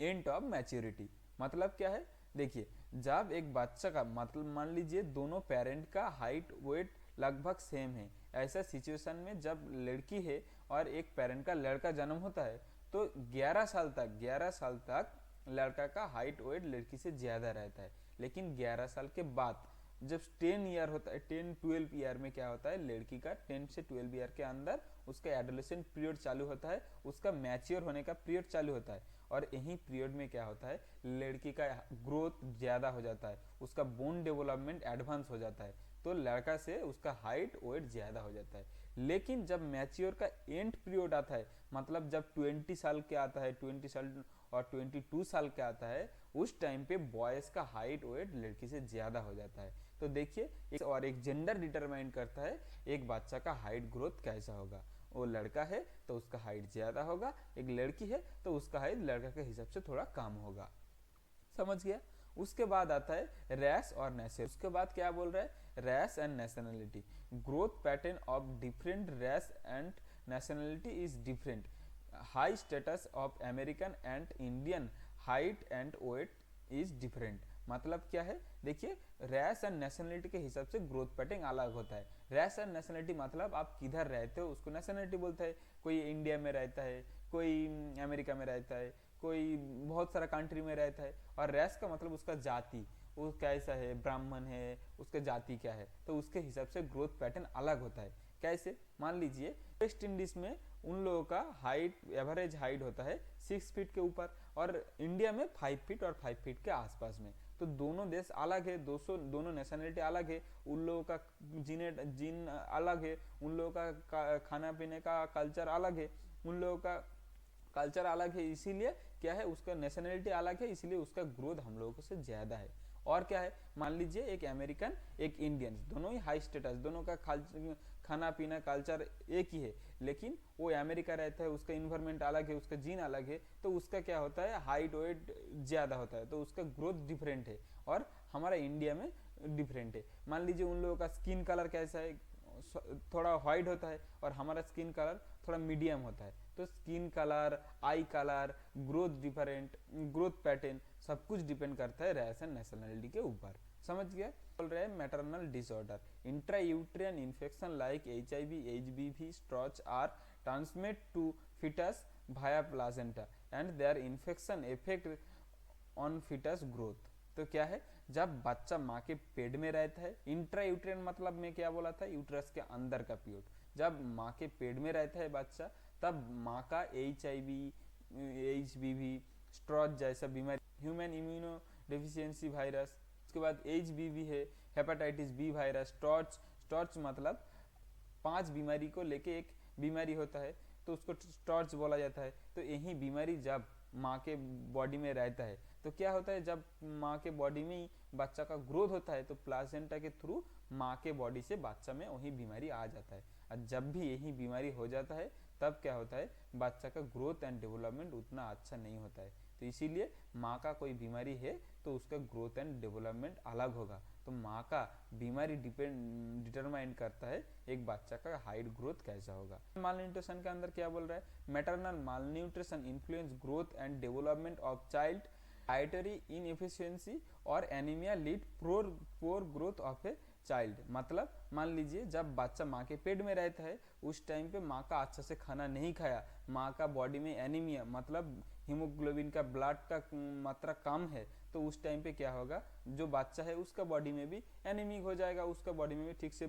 end of maturity। मतलब क्या है, देखिए जब एक बच्चा का, मतलब मान लीजिए दोनों पेरेंट का हाइट वेट लगभग सेम है, ऐसा सिचुएशन में जब लड़की है और एक पेरेंट का लड़का जन्म होता है, तो 11 साल तक लड़का का हाइट वेट लड़की से ज्यादा रहता है। लेकिन 11 साल के बाद जब 10 ईयर होता है, 10-12 ईयर में क्या होता है, लड़की का 10 से 12 ईयर के अंदर उसका एडोलेसेंट पीरियड चालू होता है, उसका मैच्योर होने का पीरियड चालू होता है। और यही पीरियड में क्या होता है, लड़की का ग्रोथ ज्यादा हो जाता है, उसका बोन डेवलपमेंट एडवांस हो जाता है, तो लड़का से उसका हाइट वेट ज्यादा हो जाता है। लेकिन जब मैच्योर का एंड पीरियड आता है, मतलब जब 20 साल के आता है, 20 साल और 22 साल के आता है, उस टाइम पे बॉयज का हाइट वेट लड़की से ज्यादा हो जाता है। तो देखिए, और एक जेंडर डिटरमाइन करता है एक बच्चा का हाइट ग्रोथ कैसा होगा। वो लड़का है तो उसका हाइट ज्यादा होगा, एक लड़की है तो उसका हाइट लड़का के हिसाब से थोड़ा कम होगा। समझ गया। उसके बाद आता है रैस और नेशनल। उसके बाद क्या बोल रहा है, race and nationality. Growth pattern of different race and nationality is different. High status of American and Indian height and weight is different. मतलब क्या है, देखिए रैस एंड नेशनलिटी के हिसाब से ग्रोथ पैटर्न अलग होता है। रैस एंड नेशनलिटी मतलब आप किधर रहते हो उसको नेशनलिटी बोलते हैं। कोई इंडिया में रहता है, कोई अमेरिका में रहता है, कोई बहुत सारा कंट्री में रहता है। और रैस का मतलब उसका जाति, वो कैसा है, ब्राह्मण है, उसका जाति क्या है, तो उसके हिसाब से ग्रोथ पैटर्न अलग होता है। कैसे, मान लीजिए वेस्ट इंडीज में उन लोगों का हाइट, एवरेज हाइट होता है 6 फीट के ऊपर, और इंडिया में 5 फीट और 5 फीट के आसपास में। तो दोनों देश अलग है, दोनों नेशनलिटी अलग है, उन लोगों का जीन अलग है, उन लोगों का खाना पीने का कल्चर अलग है, उन लोगों का कल्चर अलग है, इसीलिए क्या है, उसका नेशनलिटी अलग है, इसीलिए उसका ग्रोथ हम लोगों से ज्यादा है। और क्या है, मान लीजिए एक अमेरिकन एक इंडियन, दोनों ही हाई स्टेटस, दोनों का खाना पीना कल्चर एक ही है, लेकिन वो अमेरिका रहता है, उसका इन्वायरमेंट अलग है, उसका जीन अलग है, तो उसका क्या होता है, हाइट वेट ज्यादा होता है, तो उसका ग्रोथ डिफरेंट है। और हमारा इंडिया में डिफरेंट है। मान लीजिए उन लोगों का स्किन कलर कैसा है, थोड़ा व्हाइट होता है, और हमारा स्किन कलर थोड़ा मीडियम होता है। तो skin colour, eye colour, growth different, growth pattern सब कुछ डिपेंड करता है रेस एंड नेशनलिटी के ऊपर। समझ गया। बोल रहे हैं maternal disorder, intrauterine infection like HIV, HBV, स्ट्रॉच are transmit to foetus via placenta and their infection effect on foetus growth. तो क्या है, जब बच्चा माँ के पेट में रहता है, इंट्रायूट्रियन मतलब मैं क्या बोला था, यूट्रस के अंदर का पीरियड, जब माँ के पेट में रहता है बच्चा, तब माँ का HIV, HBV, स्ट्रॉच जैसा बीमारी, ह्यूमन इम्यूनो डेफिशिएंसी वायरस, उसके बाद HBV है, हेपेटाइटिस बी वायरस, स्ट्रॉच मतलब 5 बीमारी को लेके एक बीमारी होता है, तो उसको स्ट्रॉच बोला जाता है। तो यही बीमारी जब माँ के बॉडी में रहता है, तो क्या होता है, जब माँ के बॉडी में ही बच्चा का ग्रोथ होता है तो प्लासेंटा के थ्रू माँ के बॉडी से बच्चा में वही बीमारी आ जाता है। और जब भी यही बीमारी हो जाता है तब क्या होता है, बच्चा का ग्रोथ एंड डेवलपमेंट उतना अच्छा नहीं होता है। तो इसीलिए माँ का कोई बीमारी है तो उसका ग्रोथ एंड डेवलपमेंट अलग होगा। तो माँ का बीमारी डिटरमाइन करता है एक बच्चा का हाइट ग्रोथ कैसा होगा। माल न्यूट्रिशन के अंदर क्या बोल रहा है, maternal malnutrition influence growth and development of child, dietary inefficiency और anaemia lead poor growth of a child. मतलब मान लीजिए जब बच्चा माँ के पेट में रहता है उस टाइम पे माँ का अच्छा से खाना नहीं खाया, माँ का बॉडी में एनीमिया मतलब हीमोग्लोबिन का ब्लड का मात्रा कम है, तो उस टाइम पे क्या होगा, जो बच्चा है उसका बॉडी में भी एनीमिक हो जाएगा, उसका बॉडी में भी ठीक से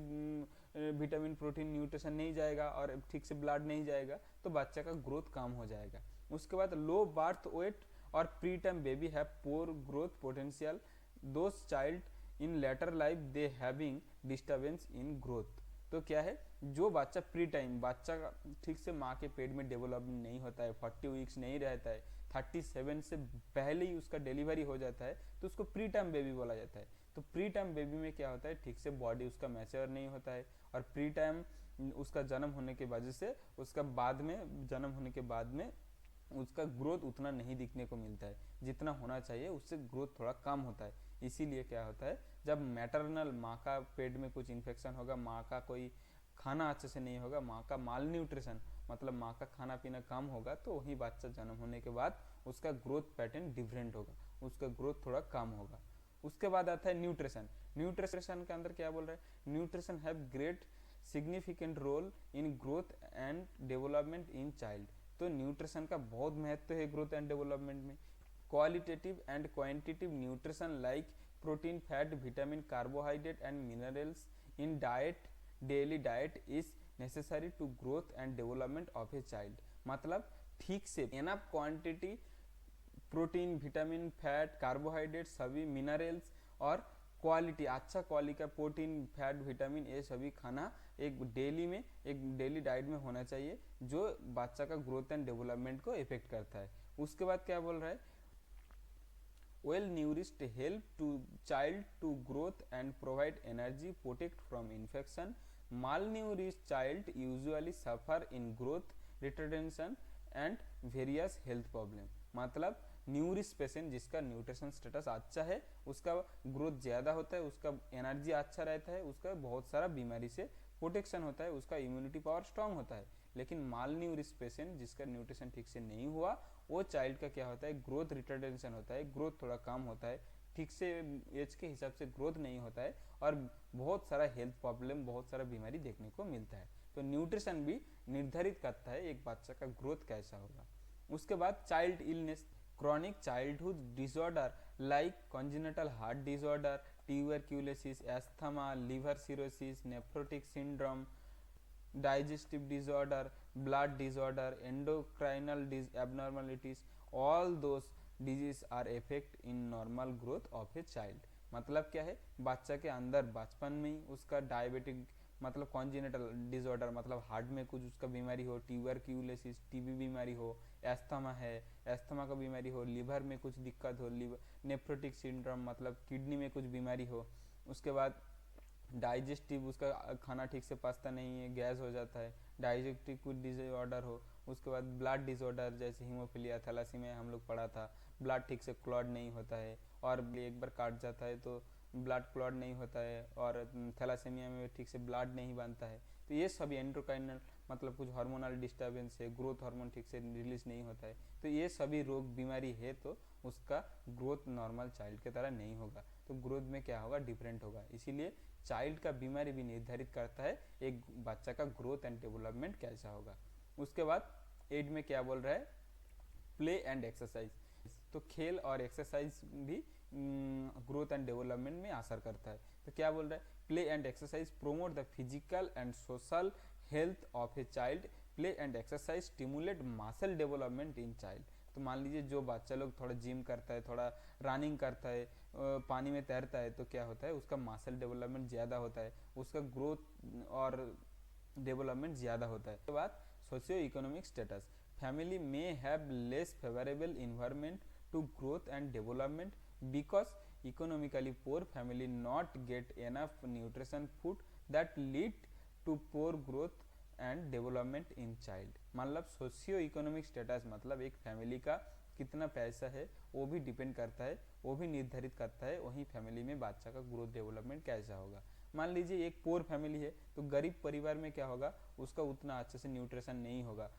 विटामिन प्रोटीन न्यूट्रिशन नहीं जाएगा और ठीक से ब्लड नहीं जाएगा, तो बच्चा का ग्रोथ कम हो जाएगा। उसके बाद लो बर्थ वेट और preterm baby have poor growth potential, those child in later life they having disturbance in growth. तो क्या है, जो बच्चा प्री टाइम बच्चा ठीक से माँ के पेट में डेवलपमेंट नहीं होता है, 40 वीक्स नहीं रहता है, 37 से पहले ही उसका डिलीवरी हो जाता है, तो उसको प्री टर्म बेबी बोला जाता है। तो प्री टर्म बेबी में क्या होता है, ठीक से बॉडी उसका मैच्योर नहीं होता है और प्री टाइम उसका जन्म होने की वजह से उसका बाद में जन्म होने के बाद में उसका ग्रोथ उतना नहीं दिखने को मिलता है, जितना होना चाहिए उससे ग्रोथ थोड़ा कम होता है। इसीलिए क्या होता है, जब मैटरनल माँ का पेट में कुछ इन्फेक्शन होगा, माँ का कोई खाना अच्छे से नहीं होगा, माँ का माल न्यूट्रिशन मतलब माँ का खाना पीना कम होगा, तो वही बच्चा जन्म होने के बाद उसका ग्रोथ पैटर्न डिफरेंट होगा, उसका ग्रोथ थोड़ा कम होगा। उसके बाद आता है न्यूट्रिशन। न्यूट्रिशन के अंदर क्या बोल रहा है, nutrition have great significant role in growth and development in child. तो न्यूट्रिशन का बहुत महत्व है ग्रोथ एंड डेवलपमेंट में। Qualitative and quantitative nutrition like protein fat vitamin carbohydrate and minerals in diet daily diet is necessary to growth and development of a child. मतलब ठीक से enough quantity protein vitamin fat carbohydrate सभी minerals और quality अच्छा quality का protein fat vitamin ये सभी खाना एक डेली डाइट में होना चाहिए, जो बच्चा का ग्रोथ एंड डेवलपमेंट को इफेक्ट करता है। उसके बाद क्या बोल रहा है, well nourished help to child to growth and provide energy protect from infection, malnourished child usually suffer in growth retardation and various health problem. मतलब न्यूरिश पेशेंट जिसका न्यूट्रिशन स्टेटस अच्छा है उसका ग्रोथ ज़्यादा होता है, उसका एनर्जी अच्छा रहता है, उसका बहुत सारा बीमारी से प्रोटेक्शन होता है, उसका इम्यूनिटी पावर स्ट्रांग होता है। लेकिन माल न्यूरिश पेशेंट जिसका न्यूट्रिशन ठीक से नहीं हुआ, वो चाइल्ड का क्या होता है, ग्रोथ रिटार्डेशन होता है, ग्रोथ थोड़ा कम होता है, ठीक से एज के हिसाब से ग्रोथ नहीं होता है और बहुत सारा हेल्थ प्रॉब्लम बहुत सारा बीमारी देखने को मिलता है। तो न्यूट्रिशन भी निर्धारित करता है एक बच्चा का ग्रोथ कैसा होगा। उसके बाद child illness, chronic childhood disorder like congenital heart disorder, tuberculosis, asthma, liver cirrhosis, nephrotic syndrome, digestive disorder, blood disorder, endocrinal abnormalities, all those diseases are effect in normal growth of a child। मतलब क्या है, बच्चा के अंदर बचपन में ही उसका diabetic मतलब कॉन्जिनेटल डिसऑर्डर मतलब हार्ट में कुछ उसका बीमारी हो, ट्यूबरक्यूलोसिस टीबी बीमारी हो, एस्थमा है एस्थमा का बीमारी हो, लीवर में कुछ दिक्कत हो, लीवर नेफ्रोटिक सिंड्रोम मतलब किडनी में कुछ बीमारी हो, उसके बाद डाइजेस्टिव उसका खाना ठीक से पचता नहीं है, गैस हो जाता है, डाइजेस्टिव कुछ डिसऑर्डर हो, उसके बाद ब्लड डिसऑर्डर जैसे हीमोफीलिया थैलासीमिया हम लोग पढ़ा था, ब्लड ठीक से क्लॉट नहीं होता है और एक बार काट जाता है तो ब्लड क्लॉट नहीं होता है और थैलासेमिया में ठीक से ब्लड नहीं बनता है। तो ये सभी एंडोक्राइनल मतलब कुछ हार्मोनल डिस्टर्बेंस है, ग्रोथ हार्मोन ठीक से रिलीज नहीं होता है, तो ये सभी रोग बीमारी है तो उसका ग्रोथ नॉर्मल चाइल्ड की तरह नहीं होगा, तो ग्रोथ में क्या होगा, डिफरेंट होगा। इसीलिए चाइल्ड का बीमारी भी निर्धारित करता है एक बच्चा का ग्रोथ एंड डेवलपमेंट कैसा होगा। उसके बाद एड में क्या बोल रहा है, प्ले एंड एक्सरसाइज। तो खेल और एक्सरसाइज भी ग्रोथ एंड डेवलपमेंट में असर करता है। तो क्या बोल रहा है, play and exercise promote the physical and social health of a child, play and exercise stimulate muscle development in child. तो मान लीजिए जो बच्चा लोग थोड़ा जिम करता है, थोड़ा रनिंग करता है, पानी में तैरता है, तो क्या होता है उसका मसल डेवलपमेंट ज़्यादा होता है, उसका ग्रोथ और डेवलपमेंट ज़्यादा होता है। उसके बाद socio economic status, family may have less favourable environment to growth and development, because economically poor family not get enough nutrition food that lead to poor growth and development in child. मतलब socio economic status मतलब एक family का कितना पैसा है वो भी depend करता है, वो भी निर्धारित करता है वहीं फैमिली में बच्चा का ग्रोथ डेवलपमेंट कैसा होगा। मान लीजिए एक पोर फैमिली है तो गरीब परिवार में क्या होगा, उसका उतना अच्छे से न्यूट्रिशन नहीं होगा,